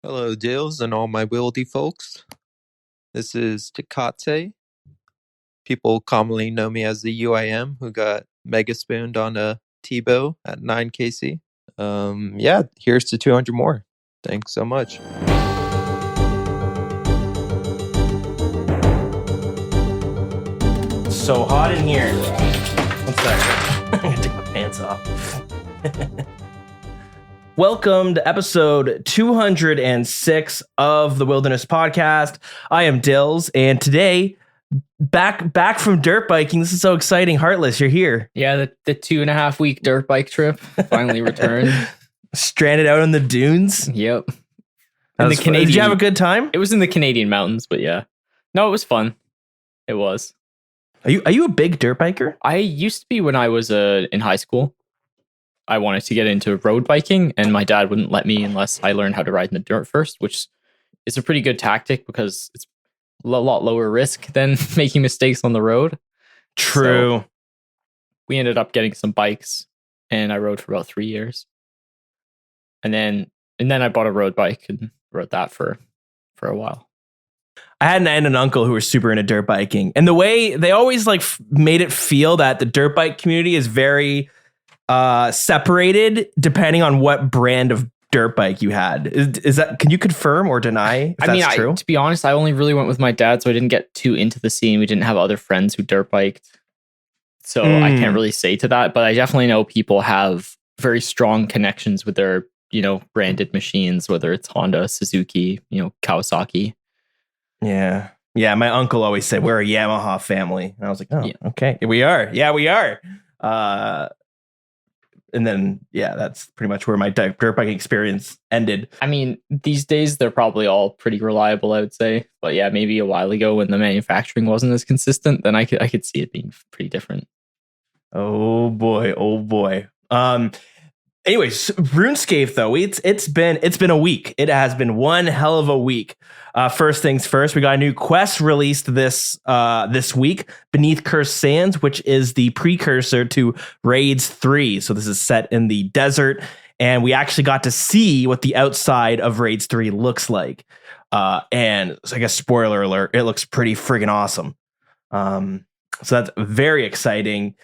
Hello, Dills, and all my wieldy folks. This is Tecate. People commonly know me as the UIM who got mega spooned on a Tebow at 9 KC. Yeah, here's to 200 more. Thanks so much. So hot in here. One second. I'm gonna take my pants off. Welcome to episode 206 of the Wilderness Podcast. I am Dills, and today, back from dirt biking. This is so exciting. Heartless, you're here. Yeah, the 2.5 week dirt bike trip finally returned. Stranded out in the dunes. Yep. In the Canadian. Did you have a good time? It was in the Canadian mountains, but yeah. No, it was fun. It was. Are you a big dirt biker? I used to be when I was in high school. I wanted to get into road biking, and my dad wouldn't let me unless I learned how to ride in the dirt first, which is a pretty good tactic because it's a lot lower risk than making mistakes on the road. True. So we ended up getting some bikes, and I rode for about 3 years. And then I bought a road bike and rode that for a while. I had an aunt and uncle who were super into dirt biking, and the way they always made it feel that the dirt bike community is very separated depending on what brand of dirt bike you had. Is that, can you confirm or deny if that's true? To be honest, I only really went with my dad, so I didn't get too into the scene. We didn't have other friends who dirt biked, so I can't really say to that. But I definitely know people have very strong connections with their branded machines, whether it's Honda, Suzuki, Kawasaki. Yeah. My uncle always said we're a Yamaha family, and I was like, oh, yeah. Okay, we are. Yeah, we are. And then, that's pretty much where my dirt biking experience ended. I mean, these days they're probably all pretty reliable, I would say. But yeah, maybe a while ago when the manufacturing wasn't as consistent, then I could see it being pretty different. Oh boy. Anyways, RuneScape though, it's been a week. It has been one hell of a week. First things first, we got a new quest released this week, Beneath Cursed Sands, which is the precursor to Raids 3. So this is set in the desert, and we actually got to see what the outside of Raids 3 looks like. And I guess spoiler alert, it looks pretty friggin' awesome. So that's very exciting.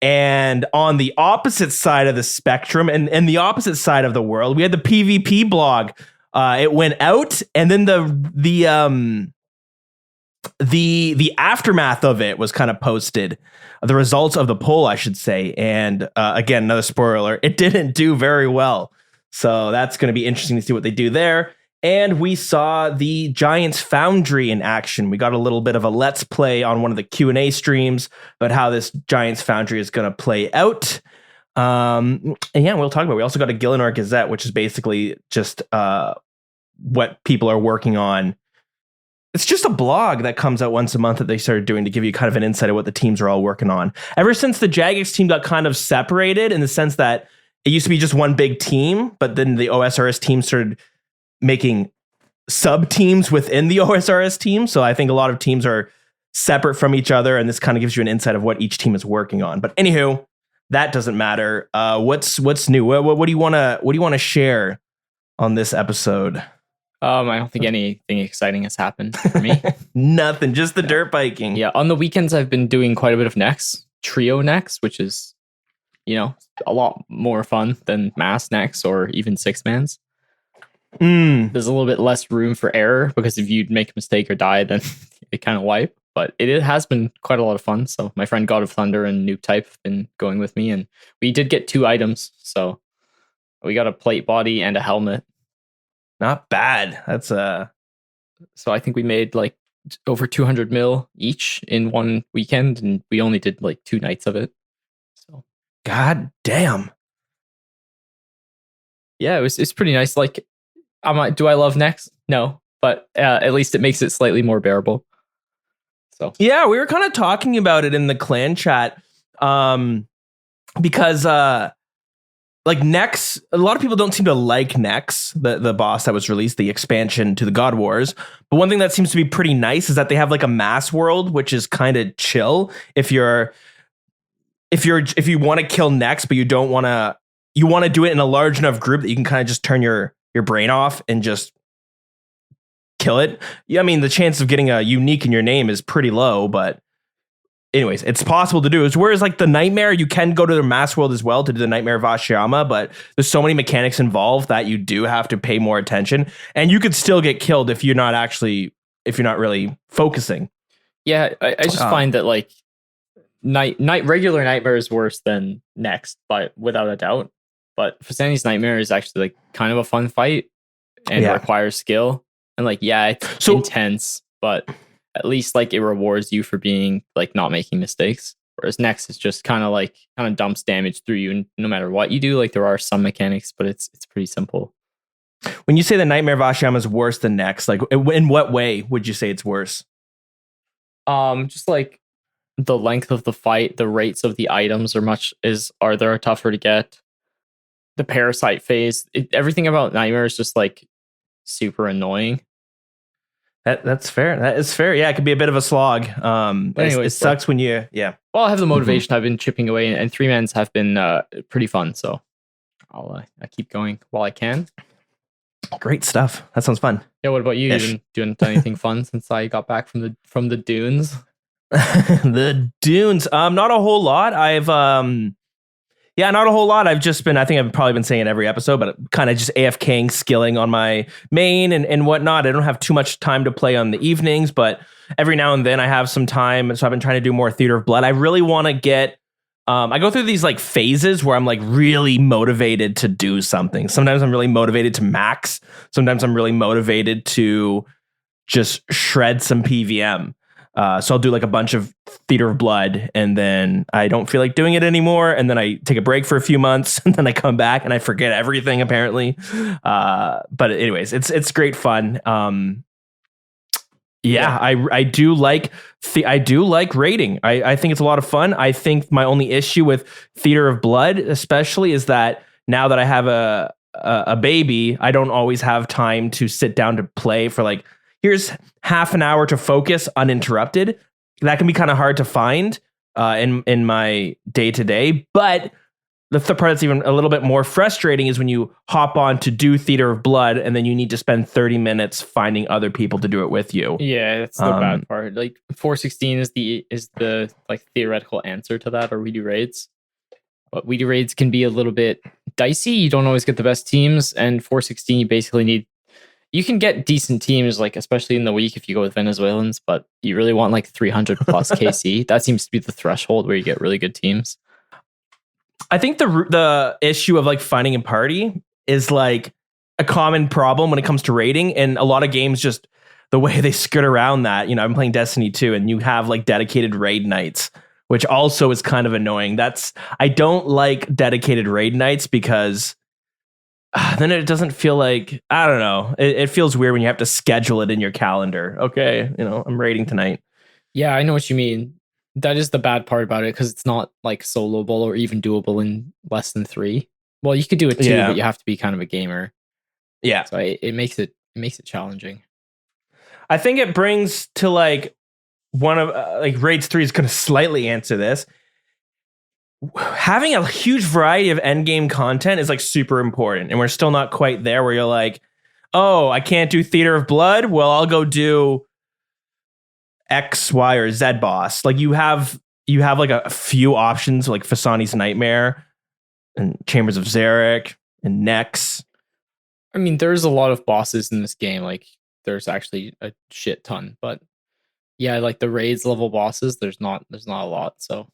And on the opposite side of the spectrum and the opposite side of the world, we had the PvP blog. It went out, and then the aftermath of it was kind of posted. The results of the poll, I should say. And again, another spoiler, it didn't do very well. So that's going to be interesting to see what they do there. And we saw the Giants Foundry in action. We got a little bit of a let's play on one of the Q&A streams about how this Giants Foundry is going to play out. And yeah, we'll talk about it. We also got a Gielinor Gazette, which is basically just what people are working on. It's just a blog that comes out once a month that they started doing to give you kind of an insight of what the teams are all working on. Ever since the Jagex team got kind of separated in the sense that it used to be just one big team, but then the OSRS team started making sub teams within the OSRS team. So I think a lot of teams are separate from each other, and this kind of gives you an insight of what each team is working on. But anywho, that doesn't matter. What's new? What do you want to share on this episode? I don't think anything exciting has happened for me. Nothing, just the dirt biking. Yeah, on the weekends I've been doing quite a bit of necks, trio necks, which is a lot more fun than mass necks or even six mans. There's a little bit less room for error because if you make a mistake or die, then it kind of wipe. But it has been quite a lot of fun. So my friend God of Thunder and Noob Type have been going with me, and we did get 2 items. So we got a plate body and a helmet. Not bad. That's So I think we made like over 200 mil each in one weekend, and we only did like 2 nights of it. So god damn. Yeah, it's pretty nice. Like, do I love necks? No, but at least it makes it slightly more bearable. So yeah, we were kind of talking about it in the clan chat, because like Nex, a lot of people don't seem to like Nex, the boss that was released, the expansion to the God Wars. But one thing that seems to be pretty nice is that they have like a mass world, which is kind of chill. If you want to kill Nex, but you want to do it in a large enough group that you can kind of just turn your brain off and just kill it. Yeah, I mean, the chance of getting a unique in your name is pretty low, but anyways, it's possible to do. Whereas like the Nightmare, you can go to the Mask World as well to do the Nightmare of Ashiyama, but there's so many mechanics involved that you do have to pay more attention, and you could still get killed if you're not really focusing. Yeah, I just find that like regular Nightmare is worse than Next, but without a doubt. But Fasani's Nightmare is actually like kind of a fun fight and requires skill. And like, yeah, it's intense, but at least like it rewards you for being like not making mistakes. Whereas Next is just kind of dumps damage through you, and no matter what you do, like there are some mechanics, but it's pretty simple. When you say the Nightmare of Ashiyama is worse than Next, like in what way would you say it's worse? Just like the length of the fight, the rates of the items are tougher to get. The parasite phase, everything about Nightmare is just like super annoying. That's fair. That is fair. Yeah, it could be a bit of a slog. Anyways, it sucks when you. Yeah. Well, I have the motivation. I've been chipping away, and 3-mans have been pretty fun. So I keep going while I can. Great stuff. That sounds fun. Yeah. What about you? You done anything fun since I got back from the dunes? The dunes. Not a whole lot. Not a whole lot. I think I've probably been saying it every episode, but kind of just AFKing, skilling on my main and whatnot. I don't have too much time to play on the evenings, but every now and then I have some time. So I've been trying to do more Theater of Blood. I really want to get, I go through these like phases where I'm like really motivated to do something. Sometimes I'm really motivated to max. Sometimes I'm really motivated to just shred some PVM. So I'll do like a bunch of Theater of Blood, and then I don't feel like doing it anymore, and then I take a break for a few months, and then I come back and I forget everything apparently. But anyways, it's great fun. I do like raiding. I think it's a lot of fun. I think my only issue with Theater of Blood, especially, is that now that I have a baby, I don't always have time to sit down to play for like, here's half an hour to focus uninterrupted. That can be kind of hard to find in my day-to-day. But the part that's even a little bit more frustrating is when you hop on to do Theater of Blood, and then you need to spend 30 minutes finding other people to do it with you. Yeah, that's the bad part. Like 416 is the like theoretical answer to that, or we do raids. But we do raids can be a little bit dicey. You don't always get the best teams, and 416 you basically need. You can get decent teams, like especially in the week if you go with Venezuelans, but you really want like 300 plus KC. That seems to be the threshold where you get really good teams. I think the issue of like finding a party is like a common problem when it comes to raiding, and a lot of games just the way they skirt around that. You know, I'm playing Destiny 2, and you have like dedicated raid nights, which also is kind of annoying. I don't like dedicated raid nights because then it doesn't feel like, I don't know. It feels weird when you have to schedule it in your calendar. Okay, I'm raiding tonight. Yeah, I know what you mean. That is the bad part about it, because it's not like soloable or even doable in less than 3. Well, you could do it too, but you have to be kind of a gamer. Yeah. So it makes it challenging. I think it brings to like one of like Raids 3 is going to slightly answer this. Having a huge variety of endgame content is like super important, and we're still not quite there where you're like, oh, I can't do Theater of Blood. Well, I'll go do X, Y, or Z boss. Like you have like a few options, like Fasani's Nightmare and Chambers of Xeric and Nex. I mean, there's a lot of bosses in this game. Like there's actually a shit ton, but yeah, like the raids level bosses, there's not a lot. So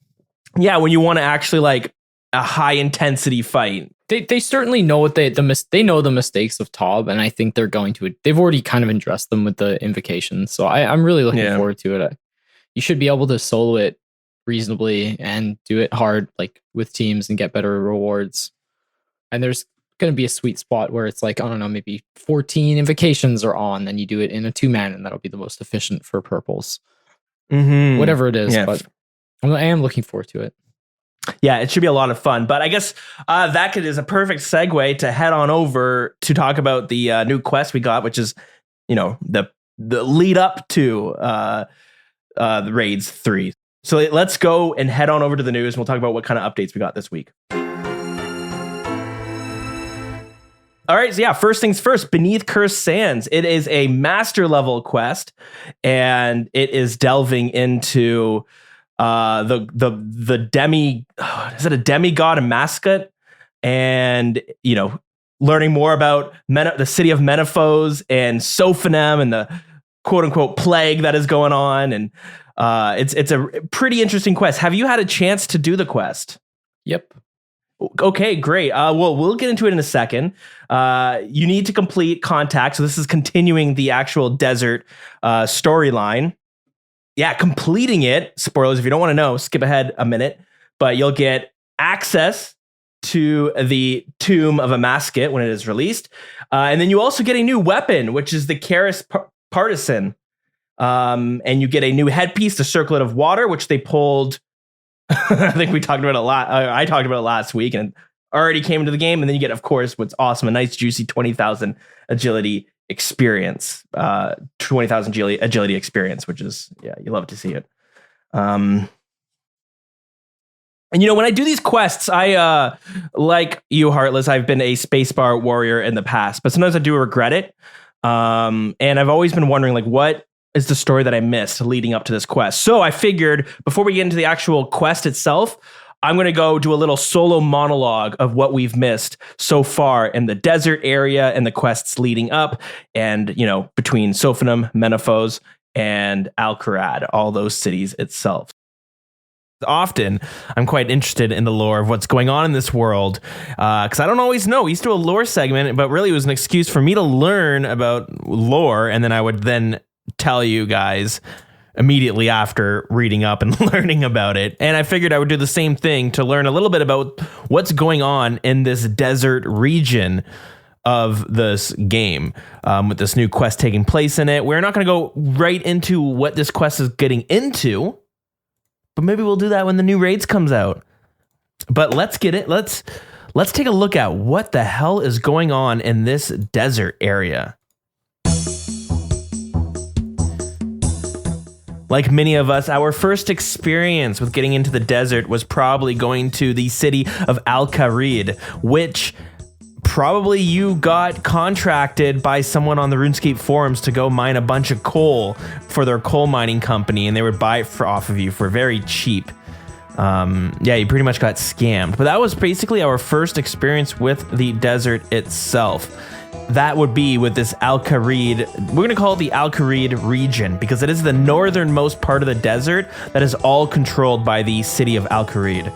yeah, when you want to actually like a high intensity fight, they certainly know what they know the mistakes of Tob, and I think they've already kind of addressed them with the invocations. So I'm really looking forward to it. You should be able to solo it reasonably and do it hard, like with teams, and get better rewards. And there's going to be a sweet spot where it's like, I don't know, maybe 14 invocations are on, then you do it in a 2-man, and that'll be the most efficient for purples. Mm-hmm. Whatever it is, but I am looking forward to it. Yeah, it should be a lot of fun. But I guess that is a perfect segue to head on over to talk about the new quest we got, which is, the lead up to the Raids 3. So let's go and head on over to the news, and we'll talk about what kind of updates we got this week. All right, so yeah, first things first, Beneath Cursed Sands. It is a master level quest, and it is delving into the is it a demigod, a mascot? And, learning more about the city of Menaphos and Sophonem and the quote unquote plague that is going on. And it's a pretty interesting quest. Have you had a chance to do the quest? Yep. Okay, great. Well, we'll get into it in a second. You need to complete Contact. So this is continuing the actual desert storyline. Yeah, completing it. Spoilers, if you don't want to know, skip ahead a minute. But you'll get access to the Tomb of Amascut when it is released. And then you also get a new weapon, which is the Karis Partisan. And you get a new headpiece, the Circlet of Water, which they pulled... I think we talked about it a lot. I talked about it last week and already came into the game. And then you get, of course, what's awesome, a nice, juicy 20,000 agility experience. 20,000 agility experience, which is, yeah, you love to see it. And, when I do these quests, I, like you, Heartless, I've been a spacebar warrior in the past, but sometimes I do regret it. And I've always been wondering, what is the story that I missed leading up to this quest? So I figured before we get into the actual quest itself, I'm going to go do a little solo monologue of what we've missed so far in the desert area and the quests leading up. And, between Sophonem, Menaphos, and Al-Kharad, all those cities itself. Often, I'm quite interested in the lore of what's going on in this world because I don't always know. We used to do a lore segment, but really it was an excuse for me to learn about lore, and then I would then tell you guys immediately after reading up and learning about it. And I figured I would do the same thing to learn a little bit about what's going on in this desert region of this game with this new quest taking place in it. We're not going to go right into what this quest is getting into, but maybe we'll do that when the new raids comes out. But let's get it. Let's take a look at what the hell is going on in this desert area. Like many of us, our first experience with getting into the desert was probably going to the city of Al-Kharad, which probably you got contracted by someone on the RuneScape forums to go mine a bunch of coal for their coal mining company, and they would buy it off of you for very cheap. You pretty much got scammed. But that was basically our first experience with the desert itself. That would be with this Al-Kharad. We're going to call it the Al-Kharad region because it is the northernmost part of the desert that is all controlled by the city of Al-Kharad.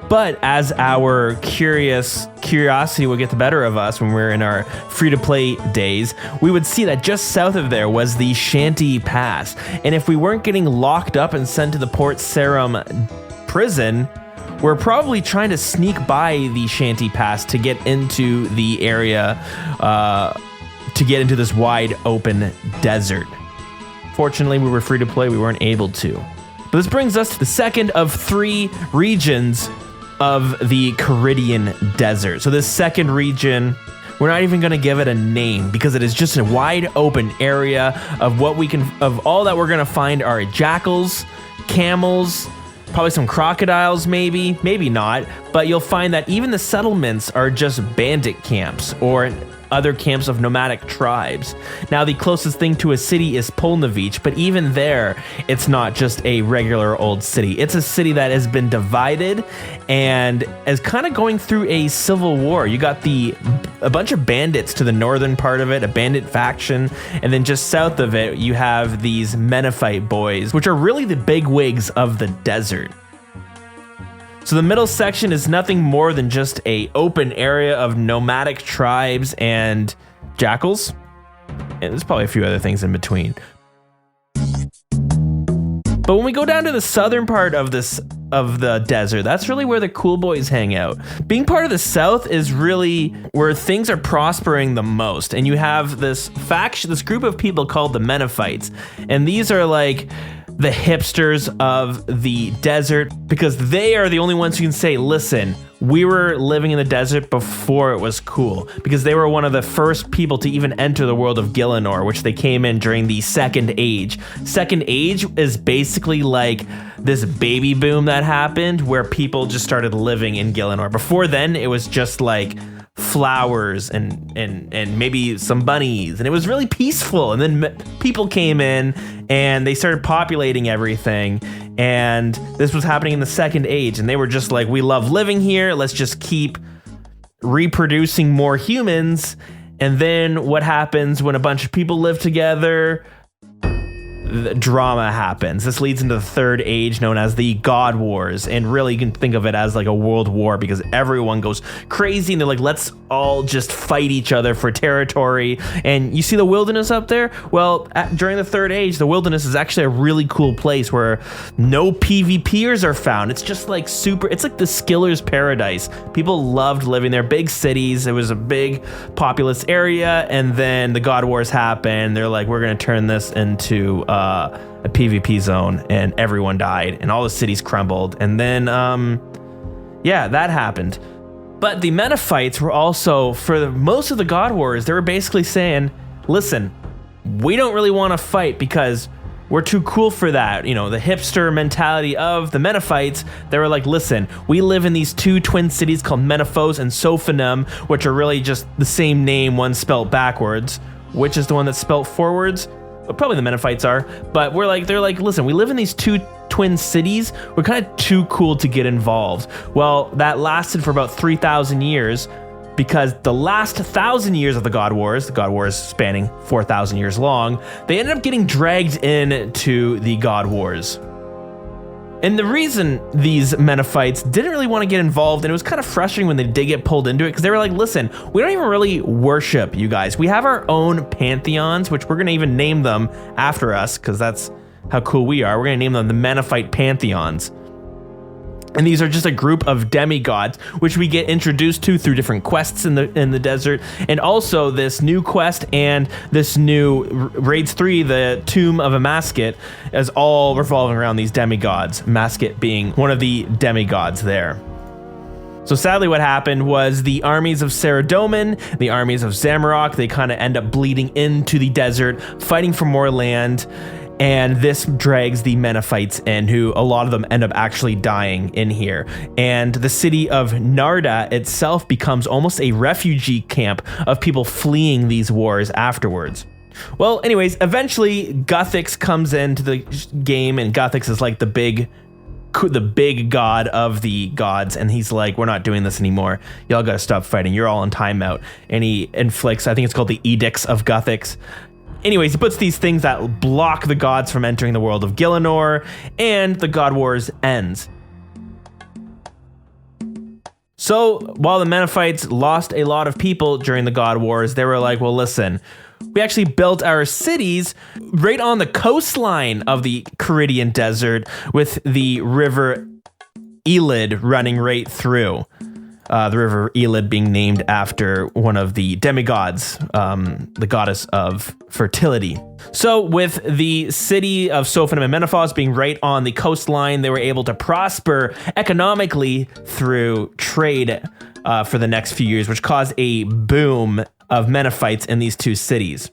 But as our curiosity would get the better of us when we were in our free-to-play days, we would see that just south of there was the Shanty Pass. And if we weren't getting locked up and sent to the Port Sarim prison, we're probably trying to sneak by the Shanty Pass to get into the area, to get into this wide open desert. Fortunately, we were free to play. We weren't able to. But this brings us to the second of 3 regions of the Kharidian Desert. So this second region, we're not even going to give it a name because it is just a wide open area of all that we're going to find are jackals, camels, probably some crocodiles, maybe not. But you'll find that even the settlements are just bandit camps or other camps of nomadic tribes. Now, the closest thing to a city is Polnavich, but even there, it's not just a regular old city. It's a city that has been divided and is kind of going through a civil war. You got a bunch of bandits to the northern part of it, a bandit faction, and then just south of it, you have these Menaphite boys, which are really the bigwigs of the desert. So the middle section is nothing more than just a open area of nomadic tribes and jackals. And there's probably a few other things in between. But when we go down to the southern part of the desert, that's really where the cool boys hang out. Being part of the south is really where things are prospering the most. And you have this faction, this group of people called the Menaphites. And these are like the hipsters of the desert because they are the only ones who can say, listen, we were living in the desert before it was cool, because they were one of the first people to even enter the world of Gielinor, which they came in during the Second Age. Second Age is basically like this baby boom that happened where people just started living in Gielinor. Before then, it was just like flowers and maybe some bunnies, and it was really peaceful. And then people came in and they started populating everything, and this was happening in the Second Age, and they were just like, we love living here, let's just keep reproducing more humans. And then what happens when a bunch of people live together? The drama happens. This leads into the Third Age, known as the God Wars, and really you can think of it as like a world war, because everyone goes crazy and they're like, let's all just fight each other for territory. And you see the wilderness up there? Well, during the Third Age, the wilderness is actually a really cool place where no PvPers are found. It's just like it's like the skiller's paradise. People loved living there. Big cities. It was a big populous area, and then the God Wars happened. They're like, we're going to turn this into a PvP zone, and everyone died and all the cities crumbled. And then that happened. But the Menophites were also, for most of the God Wars, they were basically saying, listen, we don't really want to fight because we're too cool for that. You know, the hipster mentality of the Menophites, they were like, listen, we live in these two twin cities called Menaphos and Sophonim, which are really just the same name, one spelled backwards. Which is the one that's spelled forwards? Well, probably the Menophites are, but they're like, listen, we live in these two twin cities. We're kind of too cool to get involved. Well, that lasted for about 3,000 years, because the last 1,000 years of the God Wars spanning 4,000 years long, they ended up getting dragged into the God Wars. And the reason these Menophites didn't really want to get involved, and it was kind of frustrating when they did get pulled into it, because they were like, listen, we don't even really worship you guys. We have our own pantheons, which we're going to even name them after us, because that's how cool we are. We're going to name them the Menophite pantheons. And these are just a group of demigods, which we get introduced to through different quests in the desert. And also this new quest and this new Raids 3, the Tomb of Amasket, is all revolving around these demigods, Amasket being one of the demigods there. So sadly what happened was the armies of Saradomin, the armies of Zamorak, they kind of end up bleeding into the desert, fighting for more land. And this drags the Menophites in, who a lot of them end up actually dying in here. And the city of Narda itself becomes almost a refugee camp of people fleeing these wars afterwards. Well, anyways, eventually Guthix comes into the game, and Guthix is like the big god of the gods, and he's like, we're not doing this anymore. Y'all gotta stop fighting. You're all on timeout. And he inflicts, I think it's called the Edicts of Guthix. Anyways, he puts these things that block the gods from entering the world of Gielinor, and the God Wars ends. So, while the Menophites lost a lot of people during the God Wars, they were like, well, listen, we actually built our cities right on the coastline of the Caridian Desert, with the river Elid running right through. The river Elid being named after one of the demigods, the goddess of fertility. So with the city of Sophonim and Menaphos being right on the coastline, they were able to prosper economically through trade for the next few years, which caused a boom of Menophites in these two cities.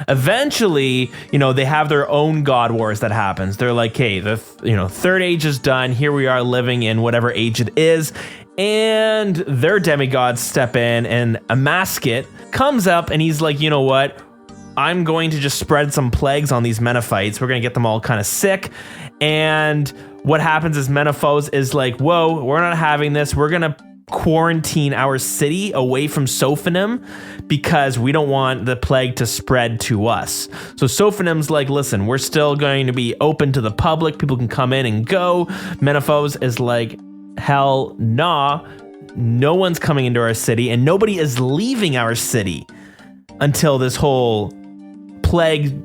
Eventually, they have their own God Wars that happens. They're like, hey, the Third Age is done. Here we are living in whatever age it is. And their demigods step in, and Amasket comes up, and he's like, you know what? I'm going to just spread some plagues on these Menophites. We're going to get them all kind of sick. And what happens is Menaphos is like, whoa, we're not having this. We're going to quarantine our city away from Sophonim because we don't want the plague to spread to us. So Sophonim's like, listen, we're still going to be open to the public. People can come in and go. Menaphos is like, hell nah, no one's coming into our city, and nobody is leaving our city until this whole plague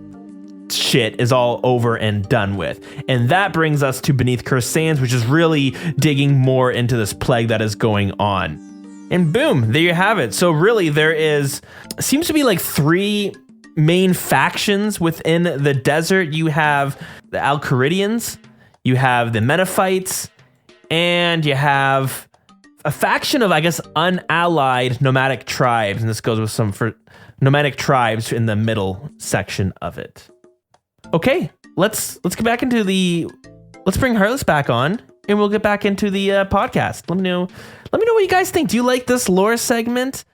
shit is all over and done with. And that brings us to Beneath Cursed Sands, which is really digging more into this plague that is going on. And boom, there you have it. So really seems to be like three main factions within the desert. You have the Alcaridians, you have the Menophites, and you have a faction of, I guess, unallied nomadic tribes. And this goes with some for nomadic tribes in the middle section of it. Okay, let's get back into let's bring Heartless back on, and we'll get back into the podcast. Let me know what you guys think. Do you like this lore segment?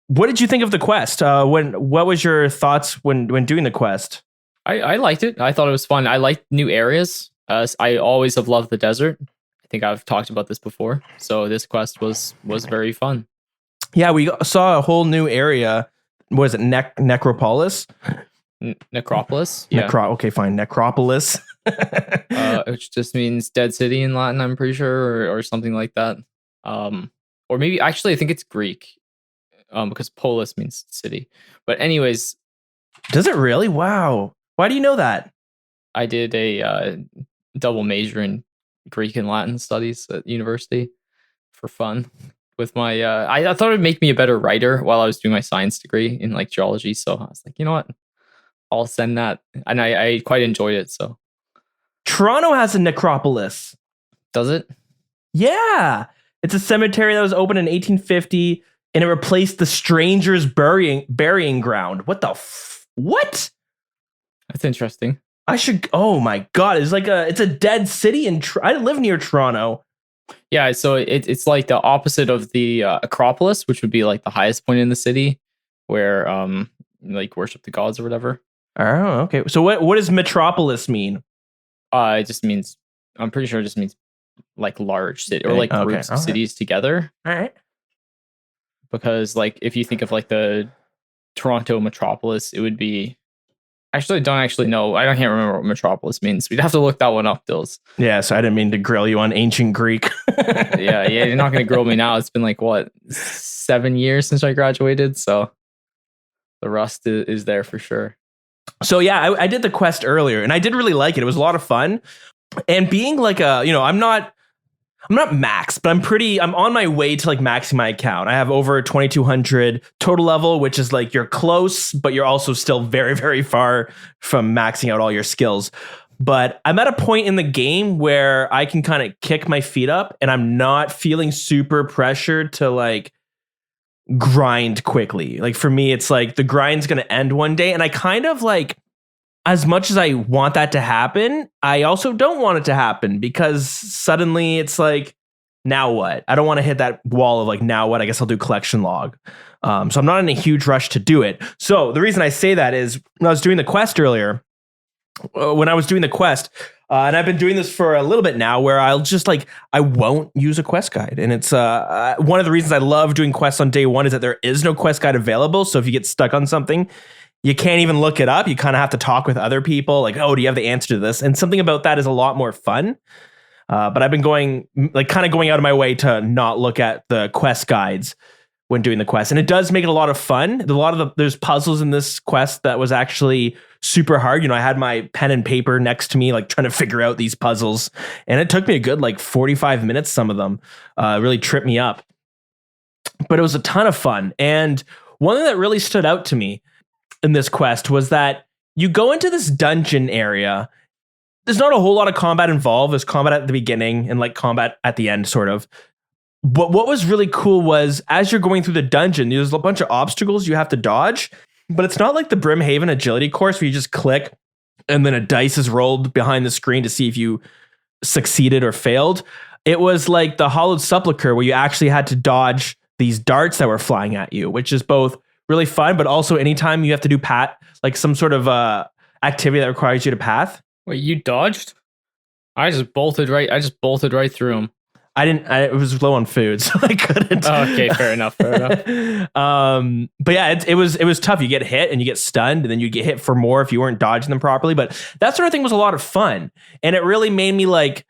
What did you think of the quest? What was your thoughts when doing the quest? I liked it. I thought it was fun. I liked new areas. I always have loved the desert. I think I've talked about this before. So this quest was very fun. Yeah, we saw a whole new area. Was it Necropolis? Necropolis. Yeah. Okay, fine. Necropolis. Which just means dead city in Latin, I'm pretty sure, or something like that. Or maybe actually I think it's Greek. Because polis means city. But anyways, does it really? Wow. Why do you know that? I did a double major in Greek and Latin studies at university for fun. With my, I thought it would make me a better writer while I was doing my science degree in like geology. So I was like, you know what? I'll send that, and I quite enjoyed it. So Toronto has a necropolis. Does it? Yeah, it's a cemetery that was opened in 1850, and it replaced the Strangers burying ground. What? That's interesting. I should. Oh my god! It's a dead city, and I live near Toronto. Yeah, so it's like the opposite of the Acropolis, which would be like the highest point in the city, where like worship the gods or whatever. Oh, okay. So what does metropolis mean? It just means, I'm pretty sure it just means like large city or like groups of cities together. All right. Because like if you think of like the Toronto metropolis, it would be. Actually, I don't actually know. I can't remember what metropolis means. We'd have to look that one up, Dills. Yeah, so I didn't mean to grill you on ancient Greek. yeah, you're not going to grill me now. It's been like, 7 years since I graduated, so the rust is there for sure. So yeah, I did the quest earlier, and I did really like it. It was a lot of fun. And being like I'm not max, but I'm on my way to like maxing my account. I have over 2200 total level, which is like you're close, but you're also still very, very far from maxing out all your skills. But I'm at a point in the game where I can kind of kick my feet up, and I'm not feeling super pressured to like grind quickly. Like for me, it's like the grind's going to end one day, and I kind of like, as much as I want that to happen, I also don't want it to happen, because suddenly it's like, now what? I don't want to hit that wall of like, now what? I guess I'll do collection log. So I'm not in a huge rush to do it. So the reason I say that is when I was doing the quest earlier, and I've been doing this for a little bit now, where I'll just like, I won't use a quest guide. And it's one of the reasons I love doing quests on day one is that there is no quest guide available. So if you get stuck on something, you can't even look it up. You kind of have to talk with other people like, oh, do you have the answer to this? And something about that is a lot more fun. But I've been going out of my way to not look at the quest guides when doing the quest. And it does make it a lot of fun. There's puzzles in this quest that was actually super hard. You know, I had my pen and paper next to me, like trying to figure out these puzzles. And it took me a good like 45 minutes. Some of them really tripped me up. But it was a ton of fun. And one thing that really stood out to me in this quest was that you go into this dungeon area. There's not a whole lot of combat involved. There's combat at the beginning and like combat at the end, sort of. But what was really cool was as you're going through the dungeon, there's a bunch of obstacles you have to dodge, but it's not like the Brimhaven agility course where you just click and then a dice is rolled behind the screen to see if you succeeded or failed. It was like the Hollowed Sepulchre where you actually had to dodge these darts that were flying at you, which is both really fun, but also anytime you have to do like some sort of activity that requires you to path. Wait, you dodged? I just bolted right through him. I was low on food, so I couldn't. Oh, okay, fair enough. But yeah, it was tough. You get hit and you get stunned, and then you get hit for more if you weren't dodging them properly. But that sort of thing was a lot of fun, and it really made me like.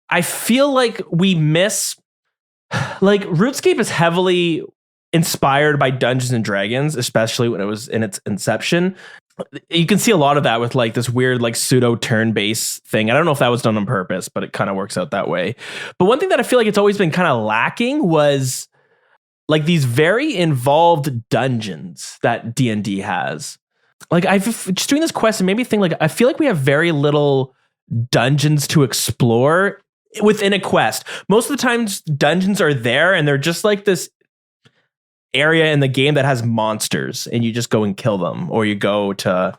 I feel like we miss, like RuneScape is heavily inspired by Dungeons and Dragons, especially when it was in its inception. You can see a lot of that with like this weird like pseudo turn-based thing. I don't know if that was done on purpose, but it kind of works out that way. But one thing that I feel like it's always been kind of lacking was like these very involved dungeons that D&D has. Like I've just doing this quest and made me think like I feel like we have very little dungeons to explore within a quest. Most of the times dungeons are there and they're just like this area in the game that has monsters and you just go and kill them, or you go to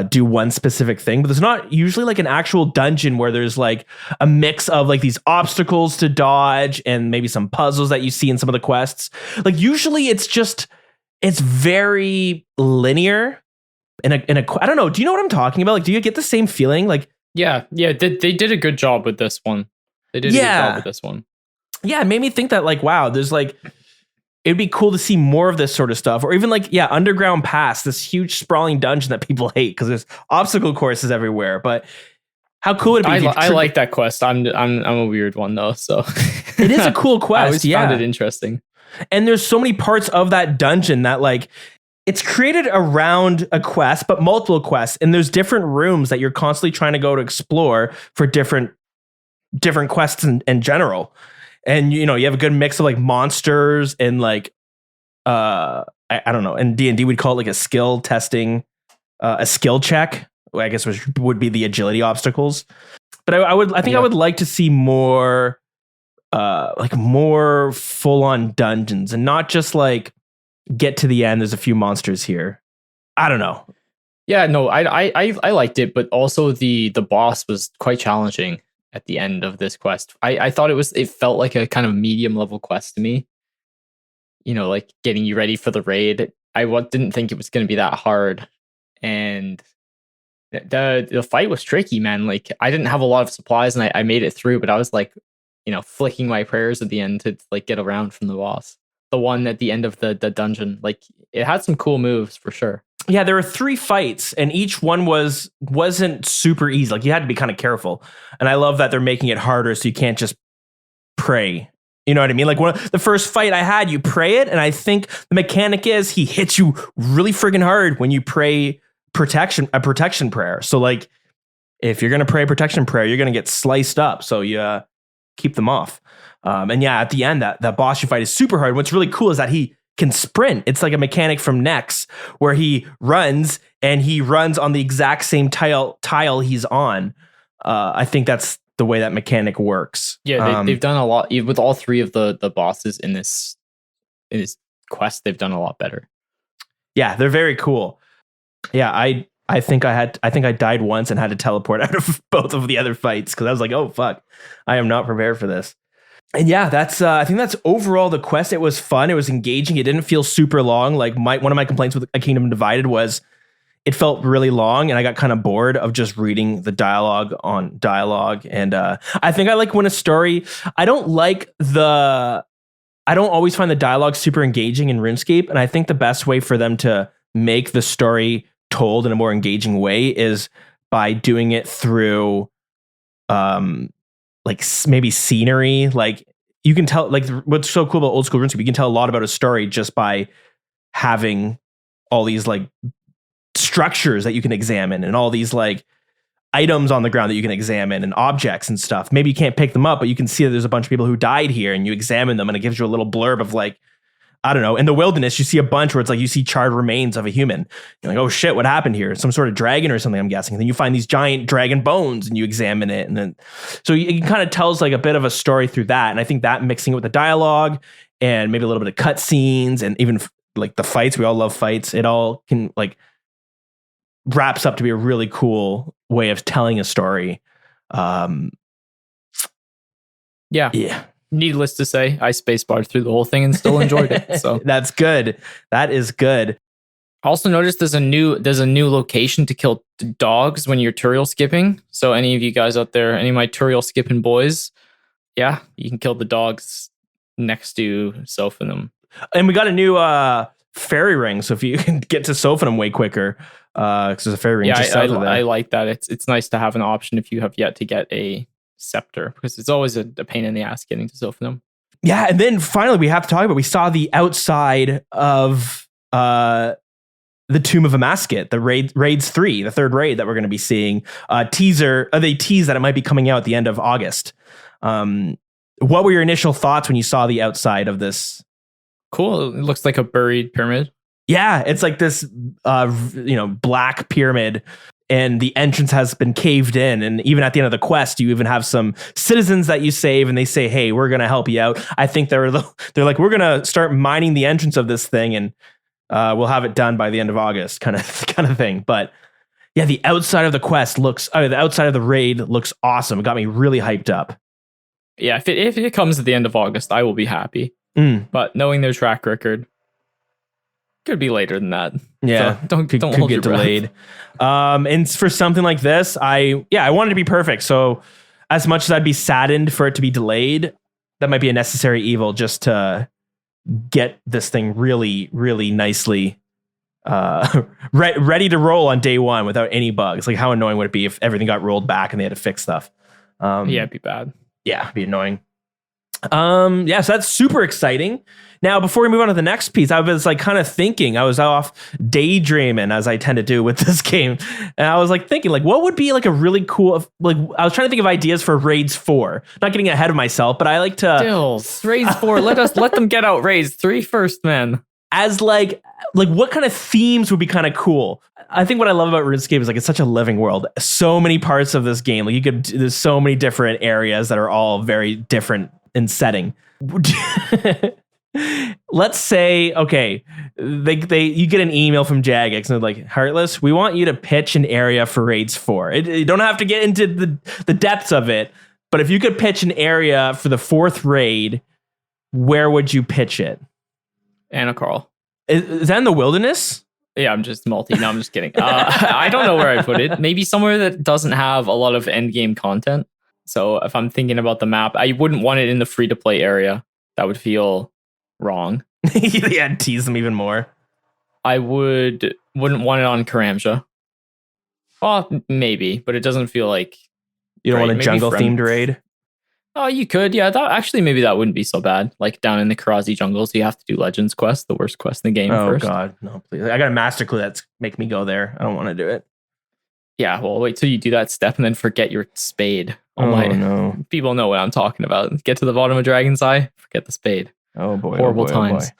do one specific thing, but there's not usually like an actual dungeon where there's like a mix of like these obstacles to dodge and maybe some puzzles that you see in some of the quests. Like usually it's very linear in a I don't know. Do you know what I'm talking about? Like, do you get the same feeling? Like, yeah, they did a good job with this one. They did a good job with this one. Yeah, it made me think that like, wow, there's like, it'd be cool to see more of this sort of stuff, or even like, yeah, Underground Pass, this huge sprawling dungeon that people hate because there's obstacle courses everywhere. But how cool would it be? I like that quest. I'm a weird one though, so it is a cool quest. I always found it interesting. And there's so many parts of that dungeon that like it's created around a quest, but multiple quests, and there's different rooms that you're constantly trying to go to explore for different quests in general. And, you know, you have a good mix of like monsters and like, I don't know, in D&D we'd call it like a skill testing, a skill check, I guess, which would be the agility obstacles. But I would like to see more, like more full on dungeons and not just like get to the end. There's a few monsters here. I don't know. Yeah, no, I liked it, but also the boss was quite challenging at the end of this quest. I thought it felt like a kind of medium level quest to me. You know, like getting you ready for the raid. I didn't think it was going to be that hard. And the fight was tricky, man. Like I didn't have a lot of supplies and I made it through, but I was like, you know, flicking my prayers at the end to like get around from the boss. The one at the end of the dungeon, like it had some cool moves for sure. Yeah, there were 3 fights, and each one wasn't super easy. Like you had to be kind of careful. And I love that they're making it harder, so you can't just pray. You know what I mean? Like the first fight I had, you pray it, and I think the mechanic is he hits you really friggin' hard when you pray a protection prayer. So like, if you're gonna pray a protection prayer, you're gonna get sliced up. So you keep them off. And yeah, at the end, that boss you fight is super hard. What's really cool is that he can sprint. It's like a mechanic from Nex where he runs on the exact same tile he's on. I think that's the way that mechanic works. Yeah, they've done a lot with all 3 of the bosses in this quest. They've done a lot better. Yeah, they're very cool. Yeah, I think I died once and had to teleport out of both of the other fights because I was like, oh fuck, I am not prepared for this. And yeah, that's I think that's overall the quest. It was fun. It was engaging. It didn't feel super long. Like one of my complaints with A Kingdom Divided was it felt really long, and I got kind of bored of just reading the dialogue on dialogue. And I think I like when a story. I don't always find the dialogue super engaging in RuneScape, and I think the best way for them to make the story told in a more engaging way is by doing it through like maybe scenery. Like you can tell, like what's so cool about old school RuneScape, you can tell a lot about a story just by having all these like structures that you can examine and all these like items on the ground that you can examine and objects and stuff. Maybe you can't pick them up, but you can see that there's a bunch of people who died here, and you examine them and it gives you a little blurb of like, I don't know, in the wilderness, you see a bunch where it's like you see charred remains of a human. You're like, oh shit, what happened here? Some sort of dragon or something, I'm guessing. And then you find these giant dragon bones and you examine it. And then, so it kind of tells like a bit of a story through that. And I think that mixing it with the dialogue and maybe a little bit of cut scenes and even like the fights, we all love fights. It all can like wraps up to be a really cool way of telling a story. Yeah. Needless to say, I spacebarred through the whole thing and still enjoyed it. So that's good. That is good. I also noticed there's a new location to kill dogs when you're Turiel skipping. So any of you guys out there, any of my Turiel skipping boys, yeah, you can kill the dogs next to Sophanum. And we got a new fairy ring, so if you can get to Sophanum way quicker, because there's a fairy ring just south of there. I like that. It's nice to have an option if you have yet to get a scepter, because it's always a pain in the ass getting to Sophanum. Yeah, and then finally we have to talk about, we saw the outside of the Tomb of Amasket, the raids 3, the third raid that we're going to be seeing. They tease that it might be coming out at the end of August. What were your initial thoughts when you saw the outside of this? Cool. It looks like a buried pyramid. Yeah, it's like this black pyramid, and the entrance has been caved in. And even at the end of the quest, you even have some citizens that you save, and they say, hey, we're going to help you out. I think they're like, we're going to start mining the entrance of this thing, and we'll have it done by the end of August kind of thing. But Yeah, the outside of the quest the outside of the raid looks awesome. It got me really hyped up. Yeah, if it comes at the end of August, I will be happy. But knowing their track record, could be later than that. Yeah, so don't could hold get your breath. delayed. And for something like this, I want it to be perfect. So as much as I'd be saddened for it to be delayed, that might be a necessary evil just to get this thing really, really nicely ready to roll on day one without any bugs. Like, how annoying would it be if everything got rolled back and they had to fix stuff? Yeah, it'd be bad. Yeah, it'd be annoying. So that's super exciting. Now, before we move on to the next piece, I was like kind of thinking, I was off daydreaming as I tend to do with this game. And I was like thinking, like, what would be like a really cool, like, I was trying to think of ideas for Raids 4. Not getting ahead of myself, but I like to. Dills, Raids 4, let them get out Raids 3 first, man. As like what kind of themes would be kind of cool? I think what I love about RuneScape is like it's such a living world. So many parts of this game, like there's so many different areas that are all very different in setting. Let's say, okay, you get an email from Jagex and they're like, Heartless, we want you to pitch an area for Raids 4. You don't have to get into the depths of it, but if you could pitch an area for the 4th raid, where would you pitch it? Anna Carl. Is that in the wilderness? Yeah, I'm just multi. No, I'm just kidding. I don't know where I put it. Maybe somewhere that doesn't have a lot of end game content. So if I'm thinking about the map, I wouldn't want it in the free to play area. That would feel wrong. Yeah, tease them even more. I wouldn't want it on Karamja. Well, maybe, but it doesn't feel like you don't want a jungle themed raid. Oh, you could, yeah. Maybe that wouldn't be so bad. Like down in the Karazi jungles, you have to do Legends quest, the worst quest in the game. First. God, no, please! I got a master clue that's make me go there. I don't want to do it. Yeah, well, wait till you do that step and then forget your spade. No! People know what I'm talking about. Get to the bottom of Dragon's Eye, forget the spade. Oh boy, horrible times. Oh boy.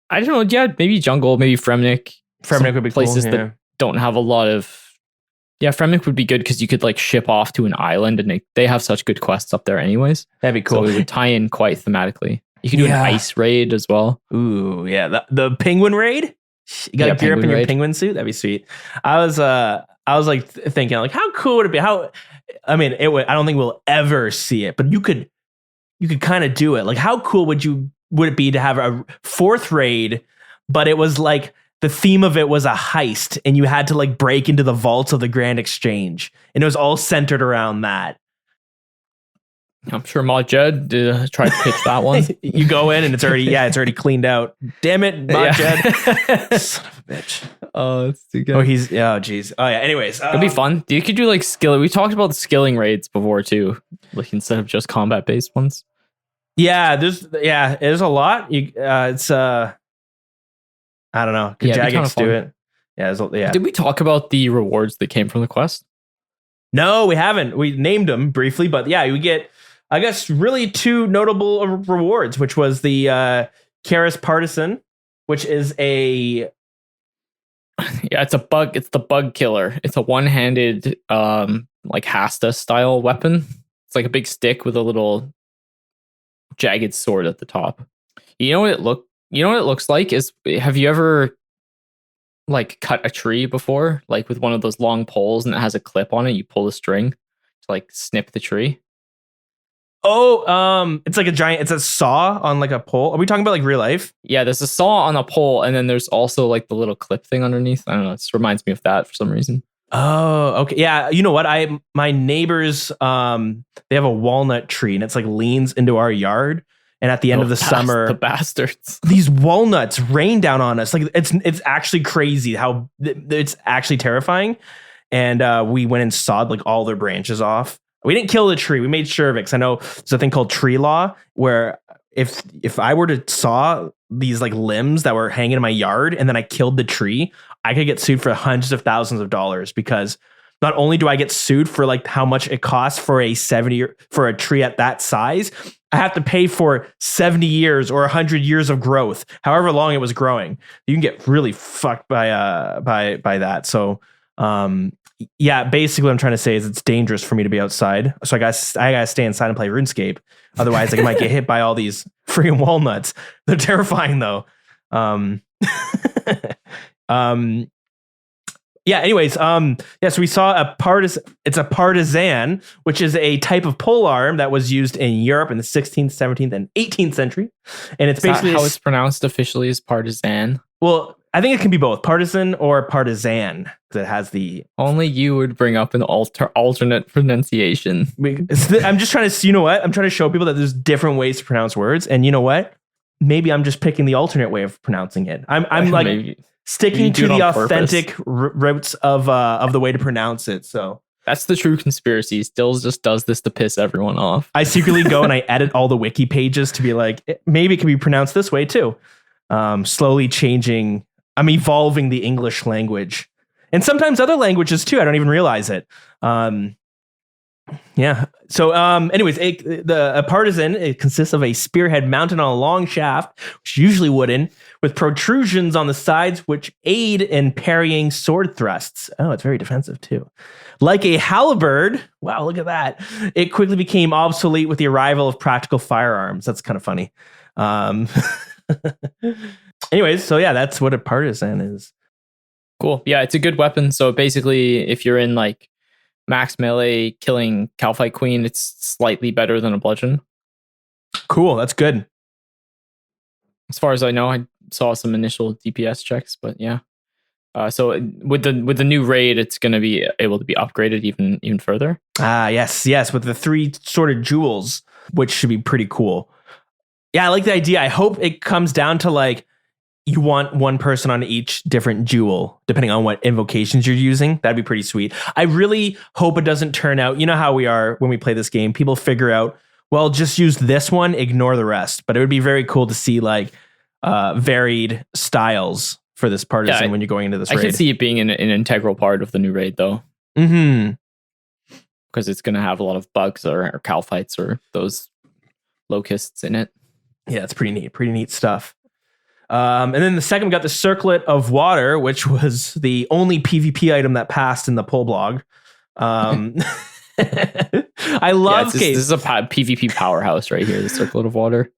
I don't know. Yeah, maybe jungle, maybe Fremnik. Fremnik would be places cool, that don't have a lot of. Yeah, Fremnik would be good because you could like ship off to an island and they have such good quests up there anyways. That'd be cool. So it would tie in quite thematically. You could do an ice raid as well. Ooh, yeah. The penguin raid? You gotta gear up in your penguin suit? That'd be sweet. I was like thinking like, how cool would it be? I don't think we'll ever see it, but you could kind of do it. Like, how cool would it be to have a 4th raid, but it was like the theme of it was a heist and you had to like break into the vaults of the Grand Exchange and it was all centered around that. I'm sure Mod Jed tried to pitch that one. You go in and it's already cleaned out. Damn it, Mod Jed. Son of a bitch. Oh, it's too good. Geez. Oh yeah. Anyways, it'd be fun. You could do like skill. We talked about the skilling raids before too, like instead of just combat based ones. Yeah, there's a lot. It's I don't know. Could Jagex do it? Yeah. Did we talk about the rewards that came from the quest? No, we haven't. We named them briefly, but yeah, we get, I guess, really 2 notable rewards, which was the Karis Partisan, which is a. Yeah, it's a bug. It's the bug killer. It's a one-handed, like Hasta style weapon. It's like a big stick with a little jagged sword at the top. You know what it looks like? Have you ever like cut a tree before, like with one of those long poles and it has a clip on it? You pull the string to like snip the tree. Oh, it's like it's a saw on like a pole. Are we talking about like real life? Yeah, there's a saw on a pole, and then there's also like the little clip thing underneath. I don't know. It just reminds me of that for some reason. Oh, okay. Yeah, you know what? My neighbors, they have a walnut tree, and it's like leans into our yard. And at the end of the summer, the bastards, these walnuts rain down on us. Like it's actually crazy how it's actually terrifying. And we went and sawed like all their branches off. We didn't kill the tree. We made sure of it because I know there's a thing called tree law where if I were to saw these like limbs that were hanging in my yard and then I killed the tree, I could get sued for hundreds of thousands of dollars because not only do I get sued for like how much it costs for for a tree at that size, I have to pay for 70 years or 100 years of growth, however long it was growing. You can get really fucked by that. So, yeah, basically what I'm trying to say is it's dangerous for me to be outside. So I gotta stay inside and play RuneScape. Otherwise, like, I might get hit by all these freaking walnuts. They're terrifying though. yeah, anyways, so we saw it's a partisan, which is a type of polearm that was used in Europe in the 16th, 17th, and 18th century. And it's basically how it's pronounced officially is partisan. Well, I think it can be both partisan or partisan because it has the. Only you would bring up an alternate pronunciation. I'm just trying to, you know what? I'm trying to show people that there's different ways to pronounce words, and you know what? Maybe I'm just picking the alternate way of pronouncing it. I'm like Maybe sticking to do it the on purpose. authentic routes of the way to pronounce it. So That's the true conspiracy. Stills just does this to piss everyone off. I secretly go and I edit all the wiki pages to be like, maybe it can be pronounced this way too. Slowly changing. I'm evolving the English language, and sometimes other languages too. I don't even realize it. Yeah. So, anyways, a partisan, it consists of a spearhead mounted on a long shaft, which is usually wooden, with protrusions on the sides, which aid in parrying sword thrusts. Oh, it's very defensive too. Like a halberd. Wow, look at that. It quickly became obsolete with the arrival of practical firearms. That's kind of funny. Anyways, so yeah, that's what a partisan is. Cool. Yeah, it's a good weapon. So basically, if you're in like max melee killing Calphite Queen, it's slightly better than a bludgeon. Cool, that's good. As far as I know, I saw some initial DPS checks, but yeah. So with the new raid, it's going to be able to be upgraded even further. Yes, with the 3 sort of jewels, which should be pretty cool. Yeah, I like the idea. I hope it comes down to like you want one person on each different jewel, depending on what invocations you're using. That'd be pretty sweet. I really hope it doesn't turn out, you know how we are when we play this game, people figure out, well, just use this one, ignore the rest. But it would be very cool to see like varied styles for this partisan when you're going into this raid. I could see it being an integral part of the new raid though. Mm-hmm. Because it's going to have a lot of bugs or Calphites or those locusts in it. Yeah, it's pretty neat stuff. And then the second, we got the Circlet of Water, which was the only PvP item that passed in the poll blog. I love this is a PvP powerhouse right here, the Circlet of Water.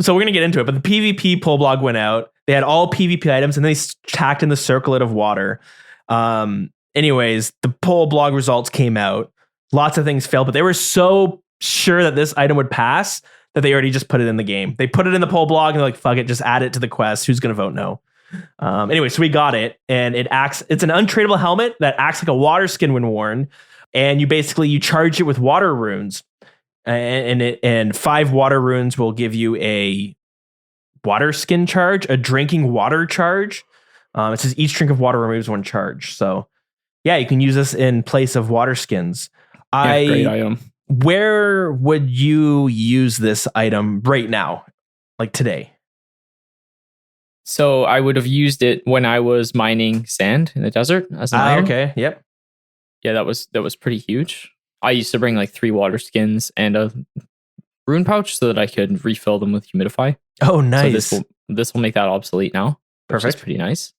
So we're going to get into it, but the PvP poll blog went out. They had all PvP items, and they tacked in the Circlet of Water. Anyways, the poll blog results came out. Lots of things failed, but they were so sure that this item would pass that they already just put it in the game. They put it in the poll blog and they're like, fuck it, just add it to the quest. Who's going to vote no? Anyway, so we got it, and it's an untradeable helmet that acts like a water skin when worn. And you charge it with water runes, and 5 water runes will give you a water skin charge, a drinking water charge. It says each drink of water removes 1 charge. So yeah, you can use this in place of water skins. Great item. Where would you use this item right now, like today? So I would have used it when I was mining sand in the desert as an iron. Okay, yep. Yeah, that was pretty huge. I used to bring like 3 water skins and a rune pouch so that I could refill them with humidify. Oh, nice. So this will make that obsolete now. Perfect. Which is pretty nice.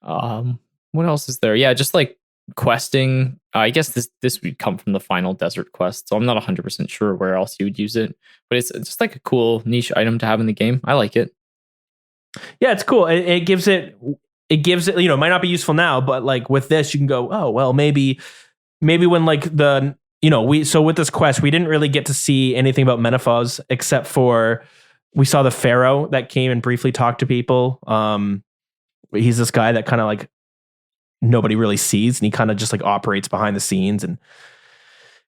What else is there? Yeah, just like questing. I guess this would come from the final desert quest, so I'm not 100% sure where else you would use it. But it's just like a cool niche item to have in the game. I like it. Yeah, it's cool. It gives it, you know, it might not be useful now, but like with this, you can go, oh, well, maybe when like with this quest, we didn't really get to see anything about Menaphos except for we saw the Pharaoh that came and briefly talked to people. He's this guy that kind of like nobody really sees, and he kind of just like operates behind the scenes, and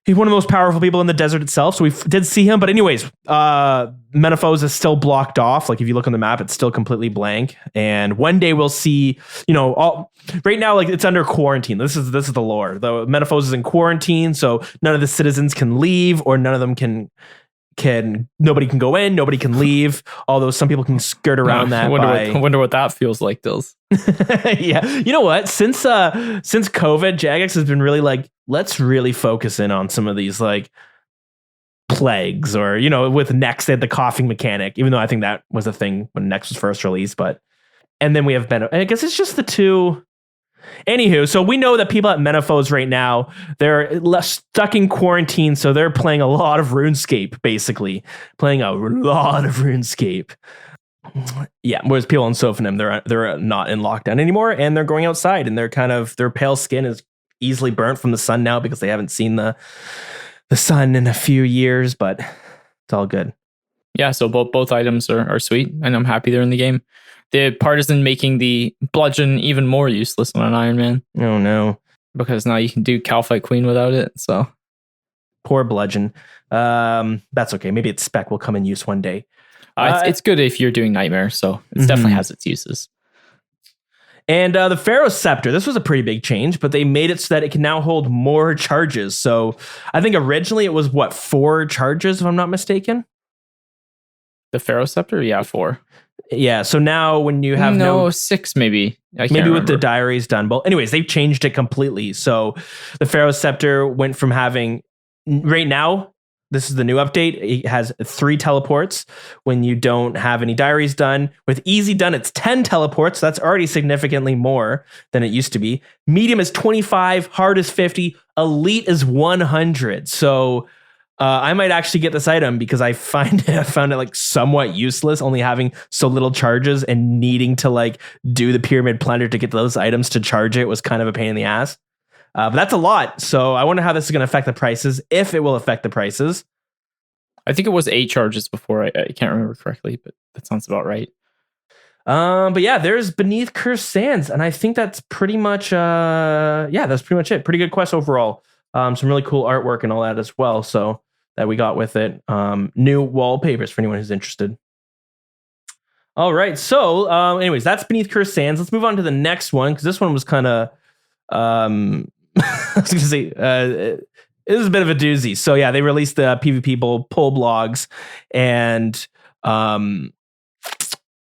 he's one of the most powerful people in the desert itself. So we did see him, but anyways, Menaphos is still blocked off. Like if you look on the map, it's still completely blank. And one day we'll see, you know, right now, like it's under quarantine. This is the lore. The Menaphos is in quarantine, so none of the citizens can leave, or none of them can nobody can go in, nobody can leave. Although some people can skirt around that. I wonder what that feels like, Dills. Yeah, you know what? Since COVID, Jagex has been really like, let's really focus in on some of these like plagues, or you know, with Nex they had the coughing mechanic. Even though I think that was a thing when Nex was first released, and then we have I guess it's just the 2. Anywho, so we know that people at Menaphos right now, they're stuck in quarantine, so they're playing a lot of RuneScape, basically. Playing a lot of RuneScape. Yeah, whereas people on Sophonim, they're not in lockdown anymore, and they're going outside, and their pale skin is easily burnt from the sun now because they haven't seen the sun in a few years, but it's all good. Yeah, so both items are sweet, and I'm happy they're in the game. The Partisan making the bludgeon even more useless on an Iron Man. Oh no. Because now you can do Calfight Queen without it, so. Poor bludgeon. That's okay. Maybe its spec will come in use one day. It's good if you're doing Nightmare, so it definitely has its uses. And the Pharaoh Scepter, this was a pretty big change, but they made it so that it can now hold more charges. So I think originally it was, 4 charges, if I'm not mistaken? The Pharaoh Scepter? Yeah, 4. Yeah, so now when you have 6 maybe. Maybe with the diaries done. But anyways, they've changed it completely. So the Pharaoh Scepter went from having, right now, this is the new update. It has 3 teleports when you don't have any diaries done. With easy done, it's 10 teleports. That's already significantly more than it used to be. Medium is 25, hard is 50, elite is 100. So I might actually get this item because I found it like somewhat useless, only having so little charges and needing to like do the pyramid plunder to get those items to charge it was kind of a pain in the ass. But that's a lot. So I wonder how this is going to affect the prices, if it will affect the prices. I think it was 8 charges before. I can't remember correctly, but that sounds about right. But yeah, there's Beneath Cursed Sands. And I think that's pretty much, that's pretty much it. Pretty good quest overall. Some really cool artwork and all that as well. So that we got with it. New wallpapers for anyone who's interested. All right. So anyways, that's Beneath Cursed Sands. Let's move on to the next one, because this one was kind of, I was going to say, it was a bit of a doozy. So yeah, they released the PvP poll blogs, and